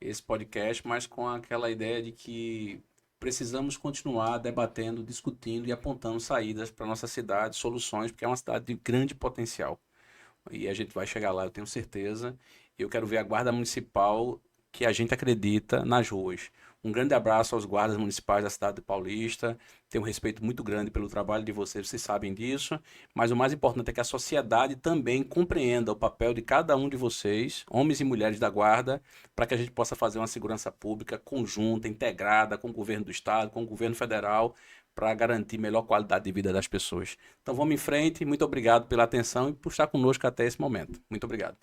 esse podcast, mas com aquela ideia de que precisamos continuar debatendo, discutindo e apontando saídas para nossa cidade, soluções, porque é uma cidade de grande potencial. E a gente vai chegar lá, eu tenho certeza. Eu quero ver a Guarda Municipal que a gente acredita nas ruas. Um grande abraço aos guardas municipais da cidade de Paulista. Tenho um respeito muito grande pelo trabalho de vocês, vocês sabem disso. Mas o mais importante é que a sociedade também compreenda o papel de cada um de vocês, homens e mulheres da guarda, para que a gente possa fazer uma segurança pública conjunta, integrada com o governo do estado, com o governo federal, para garantir melhor qualidade de vida das pessoas. Então vamos em frente. Muito obrigado pela atenção e por estar conosco até esse momento. Muito obrigado.